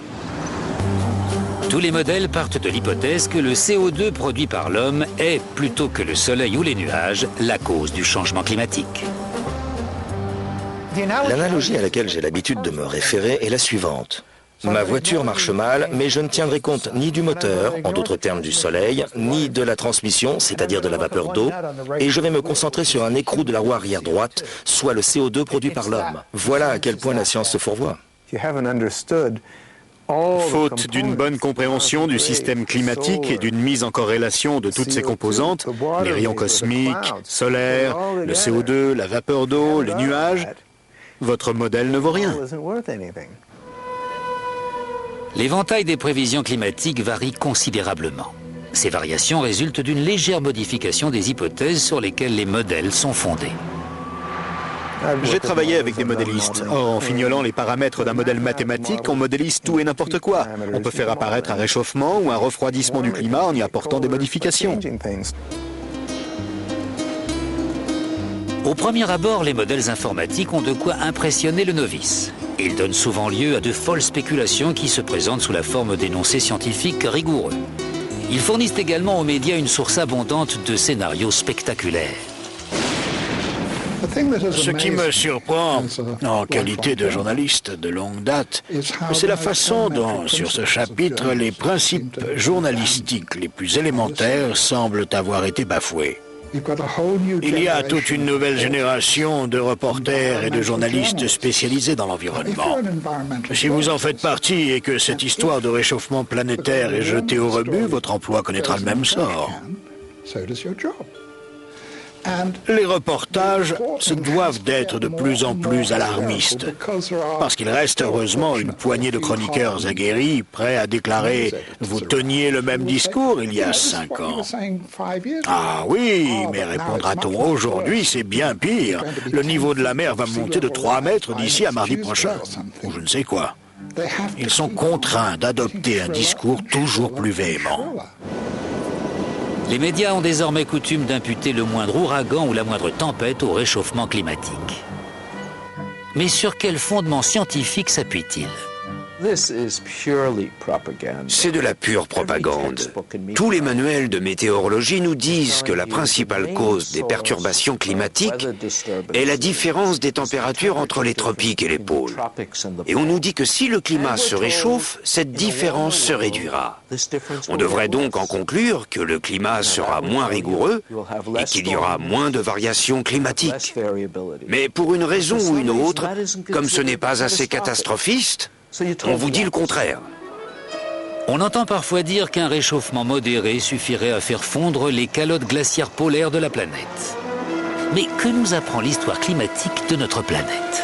Tous les modèles partent de l'hypothèse que le CO2 produit par l'homme est, plutôt que le soleil ou les nuages, la cause du changement climatique. L'analogie à laquelle j'ai l'habitude de me référer est la suivante. Ma voiture marche mal, mais je ne tiendrai compte ni du moteur, en d'autres termes du soleil, ni de la transmission, c'est-à-dire de la vapeur d'eau, et je vais me concentrer sur un écrou de la roue arrière droite, soit le CO2 produit par l'homme. Voilà à quel point la science se fourvoie. Faute d'une bonne compréhension du système climatique et d'une mise en corrélation de toutes ses composantes, les rayons cosmiques, solaires, le CO2, la vapeur d'eau, les nuages, votre modèle ne vaut rien. L'éventail des prévisions climatiques varie considérablement. Ces variations résultent d'une légère modification des hypothèses sur lesquelles les modèles sont fondés. J'ai travaillé avec des modélistes. Or, en fignolant les paramètres d'un modèle mathématique, on modélise tout et n'importe quoi. On peut faire apparaître un réchauffement ou un refroidissement du climat en y apportant des modifications. Au premier abord, les modèles informatiques ont de quoi impressionner le novice. Ils donnent souvent lieu à de folles spéculations qui se présentent sous la forme d'énoncés scientifiques rigoureux. Ils fournissent également aux médias une source abondante de scénarios spectaculaires. Ce qui me surprend, en qualité de journaliste de longue date, c'est la façon dont, sur ce chapitre, les principes journalistiques les plus élémentaires semblent avoir été bafoués. Il y a toute une nouvelle génération de reporters et de journalistes spécialisés dans l'environnement. Si vous en faites partie et que cette histoire de réchauffement planétaire est jetée au rebut, votre emploi connaîtra le même sort. Les reportages se doivent d'être de plus en plus alarmistes, parce qu'il reste heureusement une poignée de chroniqueurs aguerris prêts à déclarer « Vous teniez le même discours il y a 5 ans ». Ah oui, mais répondra-t-on aujourd'hui, c'est bien pire. Le niveau de la mer va monter de 3 mètres d'ici à mardi prochain, ou je ne sais quoi. Ils sont contraints d'adopter un discours toujours plus véhément. Les médias ont désormais coutume d'imputer le moindre ouragan ou la moindre tempête au réchauffement climatique. Mais sur quel fondement scientifique s'appuie-t-il ? C'est de la pure propagande. Tous les manuels de météorologie nous disent que la principale cause des perturbations climatiques est la différence des températures entre les tropiques et les pôles. Et on nous dit que si le climat se réchauffe, cette différence se réduira. On devrait donc en conclure que le climat sera moins rigoureux et qu'il y aura moins de variations climatiques. Mais pour une raison ou une autre, comme ce n'est pas assez catastrophiste, on vous dit le contraire. On entend parfois dire qu'un réchauffement modéré suffirait à faire fondre les calottes glaciaires polaires de la planète. Mais que nous apprend l'histoire climatique de notre planète ?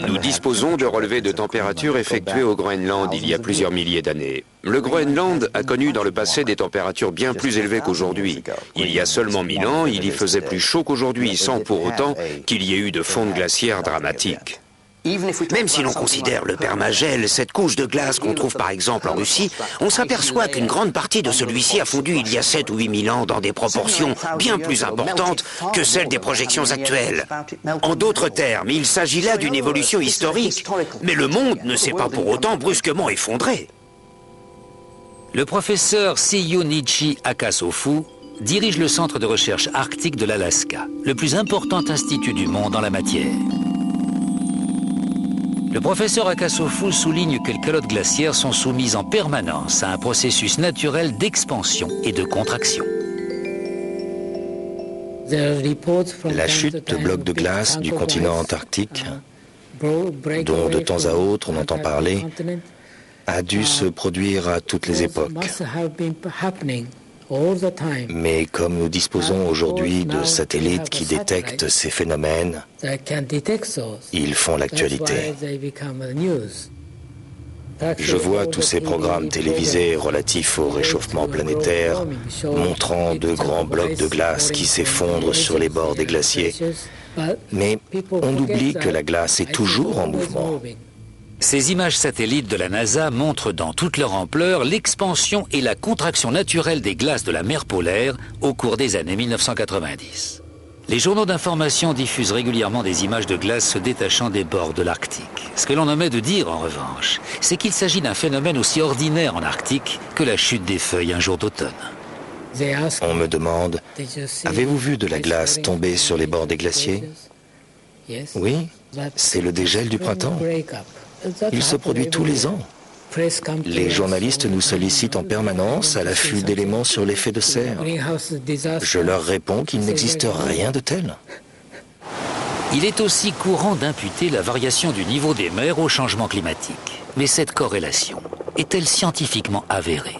Nous disposons de relevés de température effectués au Groenland il y a plusieurs milliers d'années. Le Groenland a connu dans le passé des températures bien plus élevées qu'aujourd'hui. Il y a seulement 1000 ans, il y faisait plus chaud qu'aujourd'hui, sans pour autant qu'il y ait eu de fonte glaciaire dramatique. Même si l'on considère le permagel, cette couche de glace qu'on trouve par exemple en Russie, on s'aperçoit qu'une grande partie de celui-ci a fondu il y a 7 ou 8 000 ans dans des proportions bien plus importantes que celles des projections actuelles. En d'autres termes, il s'agit là d'une évolution historique, mais le monde ne s'est pas pour autant brusquement effondré. Le professeur Seyunichi Akasofu dirige le centre de recherche arctique de l'Alaska, le plus important institut du monde en la matière. Le professeur Akasofu souligne que les calottes glaciaires sont soumises en permanence à un processus naturel d'expansion et de contraction. La chute de blocs de glace du continent antarctique, dont de temps à autre on entend parler, a dû se produire à toutes les époques. Mais comme nous disposons aujourd'hui de satellites qui détectent ces phénomènes, ils font l'actualité. Je vois tous ces programmes télévisés relatifs au réchauffement planétaire, montrant de grands blocs de glace qui s'effondrent sur les bords des glaciers. Mais on oublie que la glace est toujours en mouvement. Ces images satellites de la NASA montrent dans toute leur ampleur l'expansion et la contraction naturelle des glaces de la mer polaire au cours des années 1990. Les journaux d'information diffusent régulièrement des images de glace se détachant des bords de l'Arctique. Ce que l'on omet de dire, en revanche, c'est qu'il s'agit d'un phénomène aussi ordinaire en Arctique que la chute des feuilles un jour d'automne. On me demande, avez-vous vu de la glace tomber sur les bords des glaciers? Oui, c'est le dégel du printemps. Il se produit tous les ans. Les journalistes nous sollicitent en permanence à l'affût d'éléments sur l'effet de serre. Je leur réponds qu'il n'existe rien de tel. Il est aussi courant d'imputer la variation du niveau des mers au changement climatique. Mais cette corrélation est-elle scientifiquement avérée?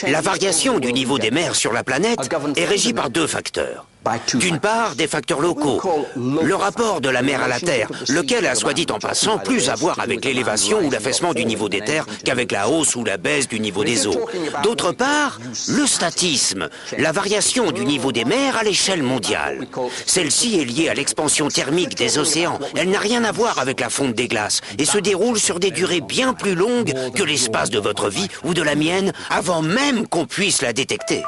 La variation du niveau des mers sur la planète est régie par 2 facteurs. D'une part, des facteurs locaux. Le rapport de la mer à la Terre, lequel a, soit dit en passant, plus à voir avec l'élévation ou l'affaissement du niveau des terres qu'avec la hausse ou la baisse du niveau des eaux. D'autre part, le statisme, la variation du niveau des mers à l'échelle mondiale. Celle-ci est liée à l'expansion thermique des océans. Elle n'a rien à voir avec la fonte des glaces et se déroule sur des durées bien plus longues que l'espace de votre vie ou de la mienne avant même qu'on puisse la détecter.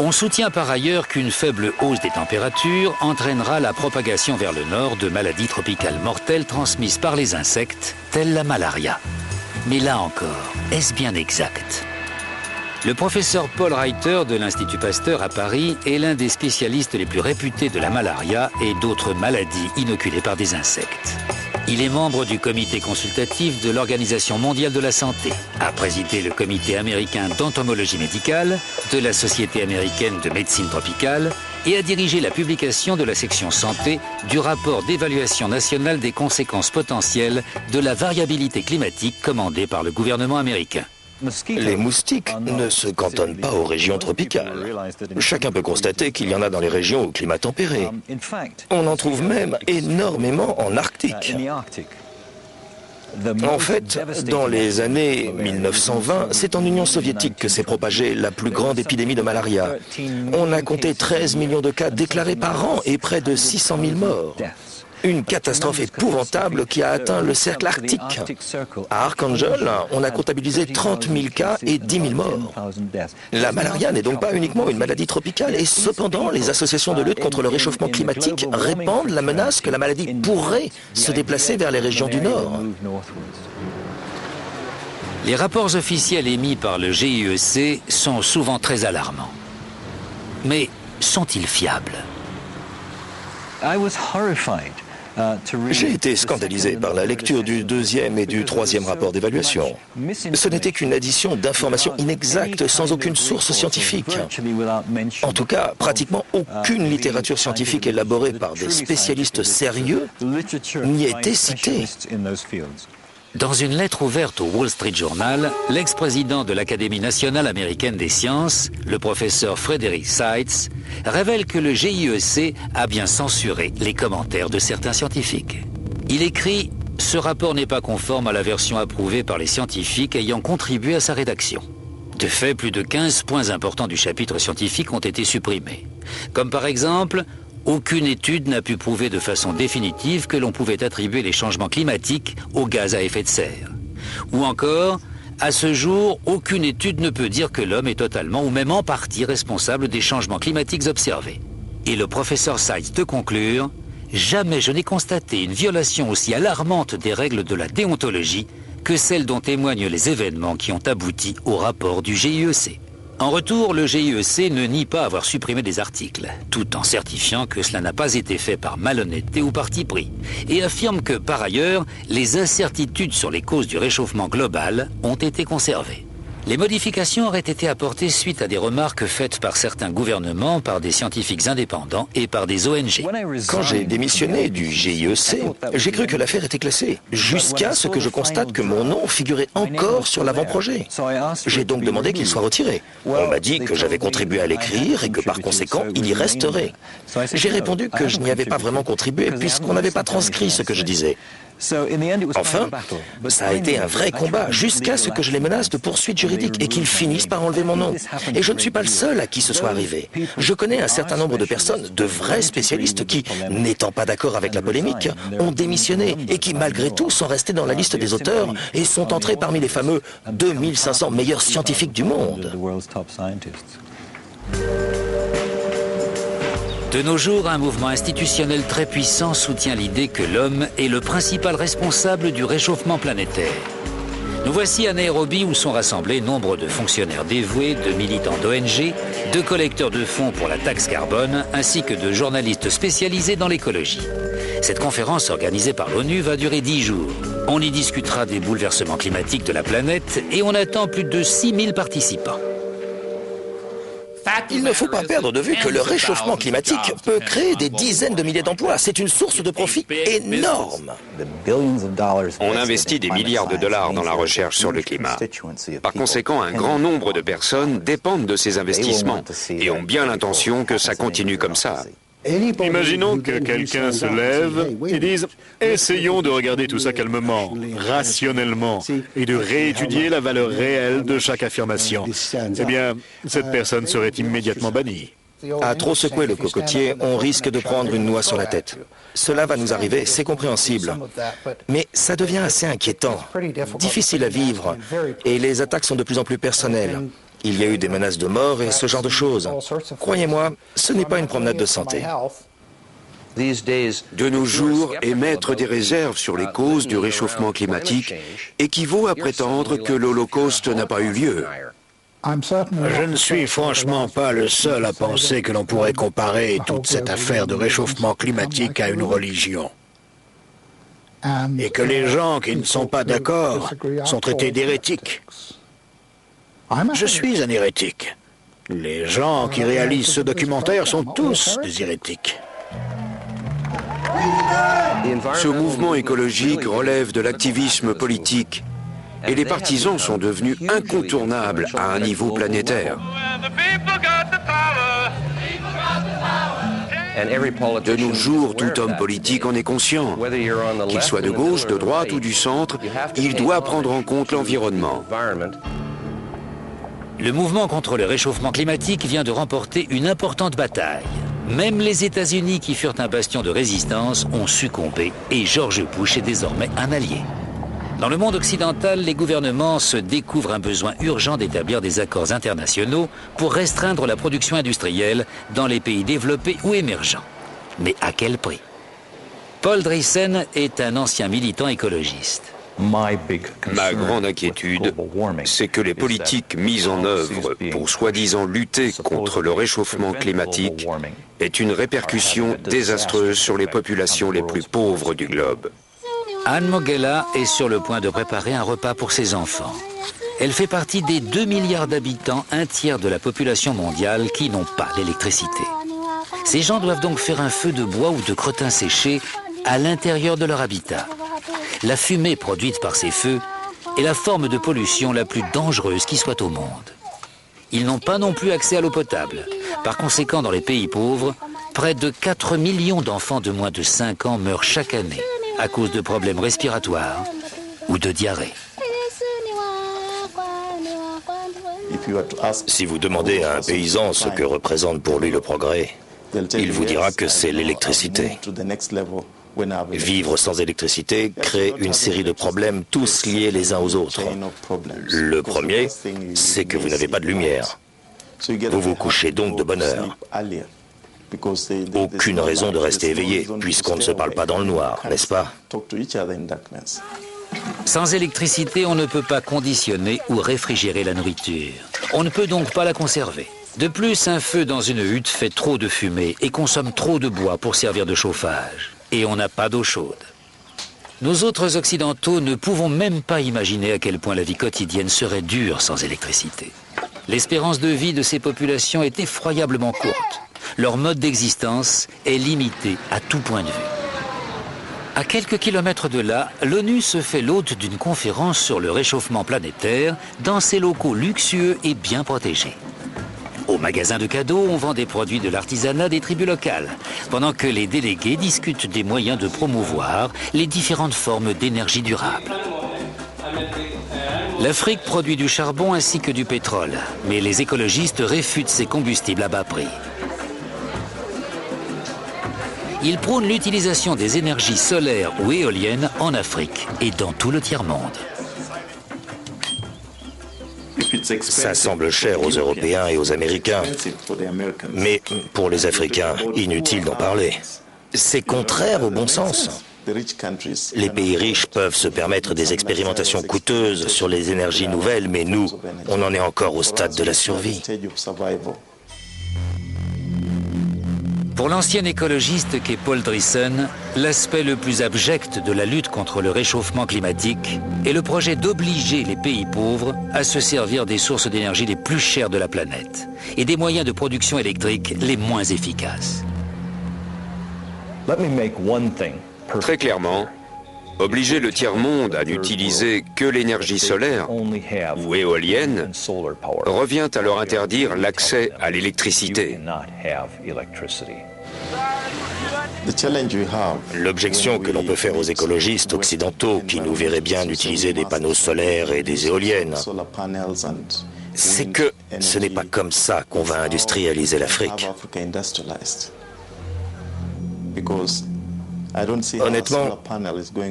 On soutient par ailleurs qu'une faible hausse des températures entraînera la propagation vers le nord de maladies tropicales mortelles transmises par les insectes, telles la malaria. Mais là encore, est-ce bien exact ? Le professeur Paul Reiter de l'Institut Pasteur à Paris est l'un des spécialistes les plus réputés de la malaria et d'autres maladies inoculées par des insectes. Il est membre du comité consultatif de l'Organisation mondiale de la santé, a présidé le comité américain d'entomologie médicale, de la Société américaine de médecine tropicale et a dirigé la publication de la section santé du rapport d'évaluation nationale des conséquences potentielles de la variabilité climatique commandé par le gouvernement américain. Les moustiques ne se cantonnent pas aux régions tropicales. Chacun peut constater qu'il y en a dans les régions au climat tempéré. On en trouve même énormément en Arctique. En fait, dans les années 1920, c'est en Union soviétique que s'est propagée la plus grande épidémie de malaria. On a compté 13 millions de cas déclarés par an et près de 600 000 morts. Une catastrophe épouvantable qui a atteint le cercle arctique. À Archangel, on a comptabilisé 30 000 cas et 10 000 morts. La malaria n'est donc pas uniquement une maladie tropicale et cependant, les associations de lutte contre le réchauffement climatique répandent la menace que la maladie pourrait se déplacer vers les régions du Nord. Les rapports officiels émis par le GIEC sont souvent très alarmants. Mais sont-ils fiables ? J'ai été scandalisé par la lecture du 2e et du 3e rapport d'évaluation. Ce n'était qu'une addition d'informations inexactes sans aucune source scientifique. En tout cas, pratiquement aucune littérature scientifique élaborée par des spécialistes sérieux n'y était citée. Dans une lettre ouverte au Wall Street Journal, l'ex-président de l'Académie nationale américaine des sciences, le professeur Frederick Seitz, révèle que le GIEC a bien censuré les commentaires de certains scientifiques. Il écrit « Ce rapport n'est pas conforme à la version approuvée par les scientifiques ayant contribué à sa rédaction ». De fait, plus de 15 points importants du chapitre scientifique ont été supprimés. Comme par exemple, aucune étude n'a pu prouver de façon définitive que l'on pouvait attribuer les changements climatiques aux gaz à effet de serre. Ou encore, à ce jour, aucune étude ne peut dire que l'homme est totalement ou même en partie responsable des changements climatiques observés. Et le professeur Seitz de conclure, « Jamais je n'ai constaté une violation aussi alarmante des règles de la déontologie que celle dont témoignent les événements qui ont abouti au rapport du GIEC. » En retour, le GIEC ne nie pas avoir supprimé des articles, tout en certifiant que cela n'a pas été fait par malhonnêteté ou parti pris, et affirme que, par ailleurs, les incertitudes sur les causes du réchauffement global ont été conservées. Les modifications auraient été apportées suite à des remarques faites par certains gouvernements, par des scientifiques indépendants et par des ONG. Quand j'ai démissionné du GIEC, j'ai cru que l'affaire était classée, jusqu'à ce que je constate que mon nom figurait encore sur l'avant-projet. J'ai donc demandé qu'il soit retiré. On m'a dit que j'avais contribué à l'écrire et que par conséquent, il y resterait. J'ai répondu que je n'y avais pas vraiment contribué puisqu'on n'avait pas transcrit ce que je disais. Enfin, ça a été un vrai combat jusqu'à ce que je les menace de poursuites juridiques et qu'ils finissent par enlever mon nom. Et je ne suis pas le seul à qui ce soit arrivé. Je connais un certain nombre de personnes, de vrais spécialistes qui, n'étant pas d'accord avec la polémique, ont démissionné et qui, malgré tout, sont restés dans la liste des auteurs et sont entrés parmi les fameux 2500 meilleurs scientifiques du monde. De nos jours, un mouvement institutionnel très puissant soutient l'idée que l'homme est le principal responsable du réchauffement planétaire. Nous voici à Nairobi où sont rassemblés nombre de fonctionnaires dévoués, de militants d'ONG, de collecteurs de fonds pour la taxe carbone, ainsi que de journalistes spécialisés dans l'écologie. Cette conférence organisée par l'ONU va durer 10 jours. On y discutera des bouleversements climatiques de la planète et on attend plus de 6000 participants. Il ne faut pas perdre de vue que le réchauffement climatique peut créer des dizaines de milliers d'emplois. C'est une source de profit énorme. On investit des milliards de dollars dans la recherche sur le climat. Par conséquent, un grand nombre de personnes dépendent de ces investissements et ont bien l'intention que ça continue comme ça. Imaginons que quelqu'un se lève et dise « Essayons de regarder tout ça calmement, rationnellement, et de réétudier la valeur réelle de chaque affirmation. » Eh bien, cette personne serait immédiatement bannie. À trop secouer le cocotier, on risque de prendre une noix sur la tête. Cela va nous arriver, c'est compréhensible. Mais ça devient assez inquiétant, difficile à vivre, et les attaques sont de plus en plus personnelles. Il y a eu des menaces de mort et ce genre de choses. Croyez-moi, ce n'est pas une promenade de santé. De nos jours, émettre des réserves sur les causes du réchauffement climatique équivaut à prétendre que l'Holocauste n'a pas eu lieu. Je ne suis franchement pas le seul à penser que l'on pourrait comparer toute cette affaire de réchauffement climatique à une religion. Et que les gens qui ne sont pas d'accord sont traités d'hérétiques. Je suis un hérétique. Les gens qui réalisent ce documentaire sont tous des hérétiques. Ce mouvement écologique relève de l'activisme politique et les partisans sont devenus incontournables à un niveau planétaire. De nos jours, tout homme politique en est conscient. Qu'il soit de gauche, de droite ou du centre, il doit prendre en compte l'environnement. Le mouvement contre le réchauffement climatique vient de remporter une importante bataille. Même les États-Unis, qui furent un bastion de résistance, ont succombé et George Bush est désormais un allié. Dans le monde occidental, les gouvernements se découvrent un besoin urgent d'établir des accords internationaux pour restreindre la production industrielle dans les pays développés ou émergents. Mais à quel prix? Paul Driessen est un ancien militant écologiste. Ma grande inquiétude, c'est que les politiques mises en œuvre pour soi-disant lutter contre le réchauffement climatique aient une répercussion désastreuse sur les populations les plus pauvres du globe. Anne Mogella est sur le point de préparer un repas pour ses enfants. Elle fait partie des 2 milliards d'habitants, un tiers de la population mondiale qui n'ont pas l'électricité. Ces gens doivent donc faire un feu de bois ou de crottin séché à l'intérieur de leur habitat. La fumée produite par ces feux est la forme de pollution la plus dangereuse qui soit au monde. Ils n'ont pas non plus accès à l'eau potable. Par conséquent, dans les pays pauvres, près de 4 millions d'enfants de moins de 5 ans meurent chaque année à cause de problèmes respiratoires ou de diarrhée. Si vous demandez à un paysan ce que représente pour lui le progrès, il vous dira que c'est l'électricité. Vivre sans électricité crée une série de problèmes, tous liés les uns aux autres. Le premier, c'est que vous n'avez pas de lumière. Vous vous couchez donc de bonne heure. Aucune raison de rester éveillé, puisqu'on ne se parle pas dans le noir, n'est-ce pas? Sans électricité, on ne peut pas conditionner ou réfrigérer la nourriture. On ne peut donc pas la conserver. De plus, un feu dans une hutte fait trop de fumée et consomme trop de bois pour servir de chauffage. Et on n'a pas d'eau chaude. Nous autres occidentaux ne pouvons même pas imaginer à quel point la vie quotidienne serait dure sans électricité. L'espérance de vie de ces populations est effroyablement courte. Leur mode d'existence est limité à tout point de vue. À quelques kilomètres de là, l'ONU se fait l'hôte d'une conférence sur le réchauffement planétaire dans ses locaux luxueux et bien protégés. Au magasin de cadeaux, on vend des produits de l'artisanat des tribus locales, pendant que les délégués discutent des moyens de promouvoir les différentes formes d'énergie durable. L'Afrique produit du charbon ainsi que du pétrole, mais les écologistes réfutent ces combustibles à bas prix. Ils prônent l'utilisation des énergies solaires ou éoliennes en Afrique et dans tout le tiers-monde. Ça semble cher aux Européens et aux Américains, mais pour les Africains, inutile d'en parler. C'est contraire au bon sens. Les pays riches peuvent se permettre des expérimentations coûteuses sur les énergies nouvelles, mais nous, on en est encore au stade de la survie. Pour l'ancien écologiste qu'est Paul Driessen, l'aspect le plus abject de la lutte contre le réchauffement climatique est le projet d'obliger les pays pauvres à se servir des sources d'énergie les plus chères de la planète et des moyens de production électrique les moins efficaces. Très clairement, obliger le tiers-monde à n'utiliser que l'énergie solaire ou éolienne revient à leur interdire l'accès à l'électricité. L'objection que l'on peut faire aux écologistes occidentaux qui nous verraient bien utiliser des panneaux solaires et des éoliennes, c'est que ce n'est pas comme ça qu'on va industrialiser l'Afrique. Honnêtement,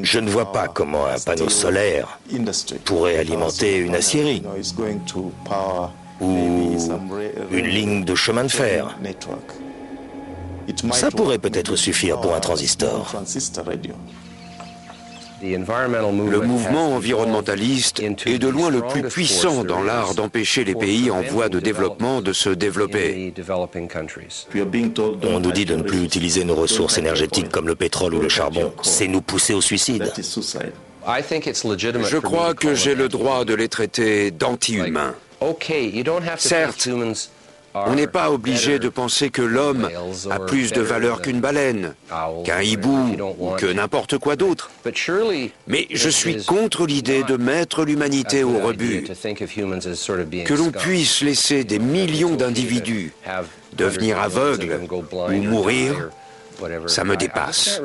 je ne vois pas comment un panneau solaire pourrait alimenter une aciérie. ou une ligne de chemin de fer. Ça pourrait peut-être suffire pour un transistor. Le mouvement environnementaliste est de loin le plus puissant dans l'art d'empêcher les pays en voie de développement de se développer. On nous dit de ne plus utiliser nos ressources énergétiques comme le pétrole ou le charbon. C'est nous pousser au suicide. Je crois que j'ai le droit de les traiter d'anti-humains. Certes, on n'est pas obligé de penser que l'homme a plus de valeur qu'une baleine, qu'un hibou ou que n'importe quoi d'autre. Mais je suis contre l'idée de mettre l'humanité au rebut. Que l'on puisse laisser des millions d'individus devenir aveugles ou mourir, ça me dépasse.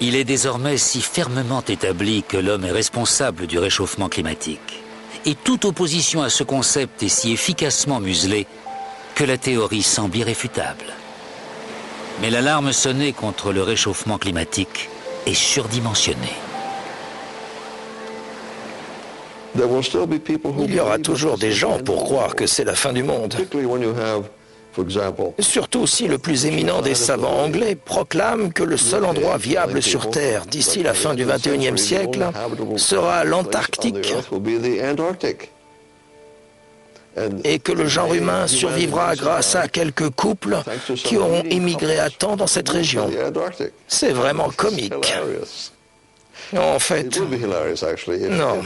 Il est désormais si fermement établi que l'homme est responsable du réchauffement climatique. Et toute opposition à ce concept est si efficacement muselée que la théorie semble irréfutable. Mais l'alarme sonnée contre le réchauffement climatique est surdimensionnée. Il y aura toujours des gens pour croire que c'est la fin du monde. Surtout si le plus éminent des savants anglais proclame que le seul endroit viable sur Terre d'ici la fin du XXIe siècle sera l'Antarctique et que le genre humain survivra grâce à quelques couples qui auront émigré à temps dans cette région. C'est vraiment comique. En fait, non,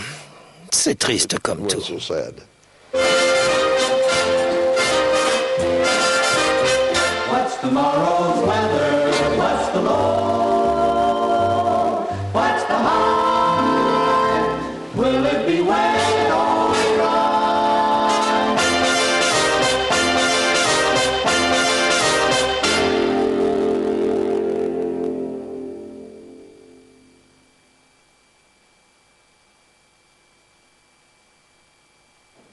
c'est triste comme tout. Tomorrow's weather, what's the low? What's the high? Will it be wet or dry?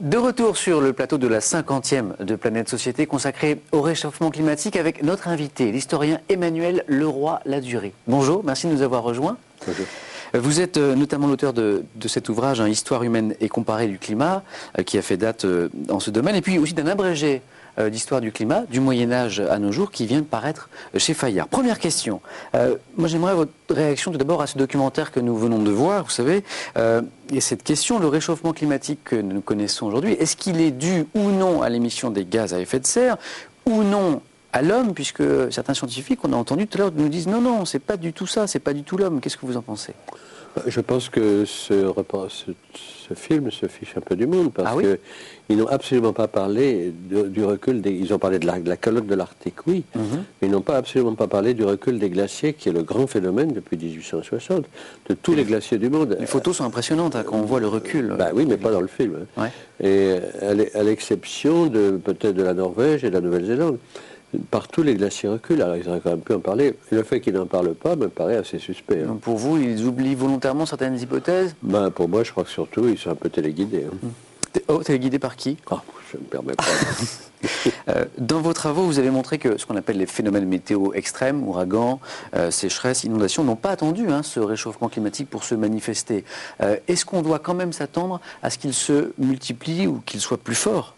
De retour sur le plateau de la 50e de Planète Société consacrée au réchauffement climatique avec notre invité, l'historien Emmanuel Leroy-Ladurie. Bonjour, merci de nous avoir rejoints. Bonjour. Vous êtes notamment l'auteur de cet ouvrage, Histoire humaine et comparée du climat, qui a fait date dans ce domaine, et puis aussi d'un abrégé d'histoire du climat, du Moyen-Âge à nos jours, qui vient de paraître chez Fayard. Première question. Moi, j'aimerais votre réaction tout d'abord à ce documentaire que nous venons de voir, vous savez, et cette question, le réchauffement climatique que nous connaissons aujourd'hui, est-ce qu'il est dû ou non à l'émission des gaz à effet de serre, ou non à l'homme, puisque certains scientifiques, on a entendu tout à l'heure, nous disent non, non, c'est pas du tout ça, c'est pas du tout l'homme. Qu'est-ce que vous en pensez? Je pense que ce film se fiche un peu du monde, parce qu'ils n'ont absolument pas parlé du recul ils ont parlé de la calotte de l'Arctique, oui, mais ils n'ont absolument pas parlé du recul des glaciers, qui est le grand phénomène depuis 1860, de tous les glaciers du monde. Les photos sont impressionnantes, hein, quand on voit le recul. Ben oui, mais pas dans le film. Hein. Ouais. Et à l'exception peut-être de la Norvège et de la Nouvelle-Zélande. Partout, les glaciers reculent, alors ils auraient quand même pu en parler. Le fait qu'ils n'en parlent pas me paraît assez suspect. Hein. Donc pour vous, ils oublient volontairement certaines hypothèses? Ben, pour moi, je crois que surtout, ils sont un peu téléguidés. Hein. Oh, téléguidés par qui? Je ne me permets pas. Dans vos travaux, vous avez montré que ce qu'on appelle les phénomènes météo extrêmes, ouragans, sécheresses, inondations, n'ont pas attendu ce réchauffement climatique pour se manifester. Est-ce qu'on doit quand même s'attendre à ce qu'ils se multiplient ou qu'ils soient plus forts?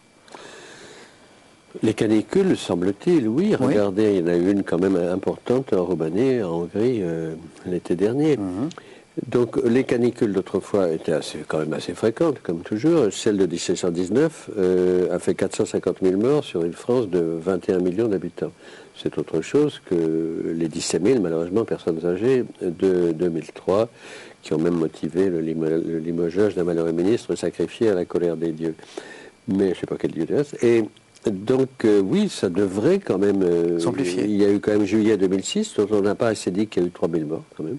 Les canicules, semble-t-il, oui. Regardez, il y en a eu une quand même importante en Roumanie, en Hongrie, l'été dernier. Donc les canicules d'autrefois étaient quand même assez fréquentes, comme toujours. Celle de 1719 a fait 450 000 morts sur une France de 21 millions d'habitants. C'est autre chose que les 17 000, malheureusement, personnes âgées de 2003, qui ont même motivé le limogeage d'un malheureux ministre sacrifié à la colère des dieux. Mais je ne sais pas quel dieu c'est. Et donc oui, ça devrait quand même s'amplifier. Il y a eu quand même juillet 2006, dont on n'a pas assez dit qu'il y a eu 3000 morts quand même.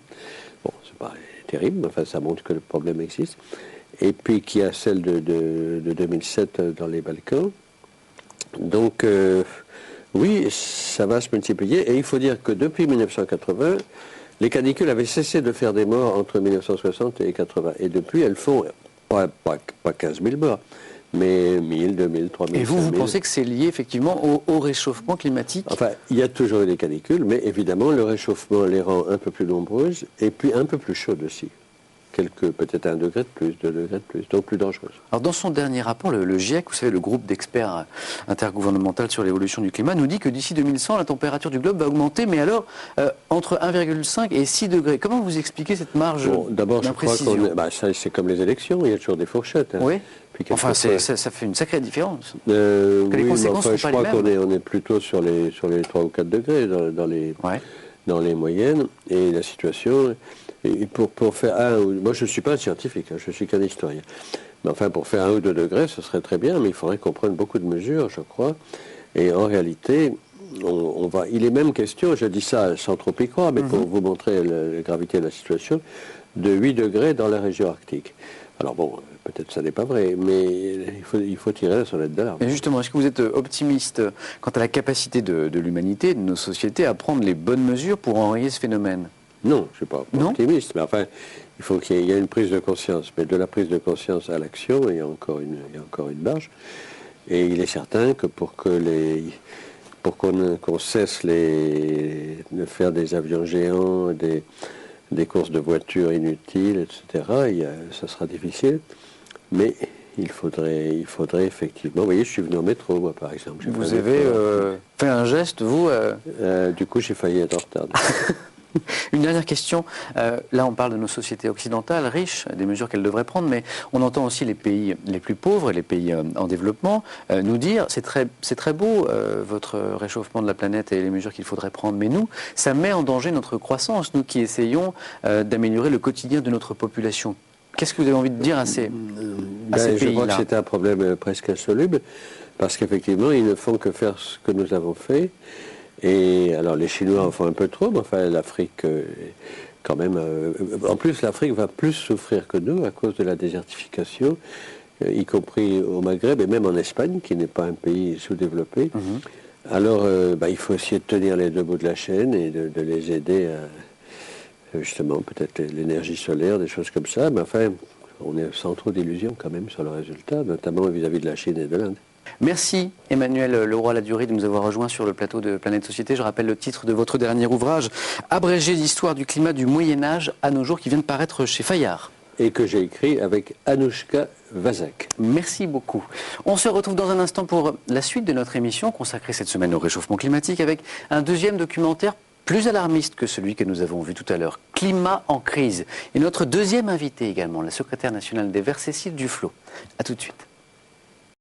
Bon, c'est pas terrible, mais enfin ça montre que le problème existe. Et puis qu'il y a celle de 2007 dans les Balkans. Donc oui, ça va se multiplier. Et il faut dire que depuis 1980, les canicules avaient cessé de faire des morts entre 1960 et 80. Et depuis, elles font pas 15 000 morts, mais 1000, 2000, 3000. Et vous pensez que c'est lié effectivement au réchauffement climatique? Enfin, il y a toujours eu des canicules, mais évidemment, le réchauffement les rend un peu plus nombreuses et puis un peu plus chaudes aussi. peut-être 1 degré de plus, 2 degrés de plus, donc plus dangereuse. Alors dans son dernier rapport, le GIEC, vous savez, le groupe d'experts intergouvernemental sur l'évolution du climat, nous dit que d'ici 2100, la température du globe va augmenter, mais alors entre 1,5 et 6 degrés. Comment vous expliquez cette marge d'abord, je crois qu'on c'est comme les élections, il y a toujours des fourchettes. Hein. Oui. Enfin, ça fait une sacrée différence. Oui, mais enfin, je crois qu'on est plutôt sur les 3 ou 4 degrés dans les moyennes. Et la situation, et pour faire moi je ne suis pas un scientifique, hein, je suis qu'un historien. Mais enfin, pour faire 1 ou 2 degrés, ce serait très bien, mais il faudrait qu'on prenne beaucoup de mesures, je crois. Et en réalité, il est même question, je dis ça sans trop y croire, mais pour vous montrer la gravité de la situation, de 8 degrés dans la région arctique. Alors bon, peut-être ça n'est pas vrai, mais il faut tirer la sonnette d'alarme. Et justement, est-ce que vous êtes optimiste quant à la capacité de l'humanité, de nos sociétés, à prendre les bonnes mesures pour enrayer ce phénomène? Non, je ne suis pas optimiste, mais enfin, il faut qu'il y ait une prise de conscience. Mais de la prise de conscience à l'action, il y a encore une marge. Et il est certain que pour qu'on cesse de faire des avions géants, des courses de voitures inutiles, etc., ça sera difficile. Mais il faudrait effectivement... Vous voyez, je suis venu en métro, moi, par exemple. Vous avez fait un geste, vous Du coup, j'ai failli être en retard. Une dernière question. Là, on parle de nos sociétés occidentales riches, des mesures qu'elles devraient prendre, mais on entend aussi les pays les plus pauvres, les pays en développement, nous dire c'est très beau votre réchauffement de la planète et les mesures qu'il faudrait prendre, mais nous, ça met en danger notre croissance, nous qui essayons d'améliorer le quotidien de notre population. Qu'est-ce que vous avez envie de dire à ces pays-là? Je crois que c'est un problème presque insoluble, parce qu'effectivement, ils ne font que faire ce que nous avons fait. Et alors les Chinois en font un peu trop, mais enfin l'Afrique quand même... en plus l'Afrique va plus souffrir que nous à cause de la désertification, y compris au Maghreb et même en Espagne, qui n'est pas un pays sous-développé. Alors il faut essayer de tenir les deux bouts de la chaîne et de les aider à justement peut-être l'énergie solaire, des choses comme ça. Mais enfin, on est sans trop d'illusions quand même sur le résultat, notamment vis-à-vis de la Chine et de l'Inde. Merci Emmanuel Leroy-Ladurie de nous avoir rejoints sur le plateau de Planète Société. Je rappelle le titre de votre dernier ouvrage, Abrégé d'histoire du climat du Moyen-Âge à nos jours, qui vient de paraître chez Fayard. Et que j'ai écrit avec Anouchka Vazak. Merci beaucoup. On se retrouve dans un instant pour la suite de notre émission consacrée cette semaine au réchauffement climatique avec un deuxième documentaire plus alarmiste que celui que nous avons vu tout à l'heure, Climat en crise. Et notre deuxième invité également, la secrétaire nationale des Verts, Cécile Duflot. A tout de suite.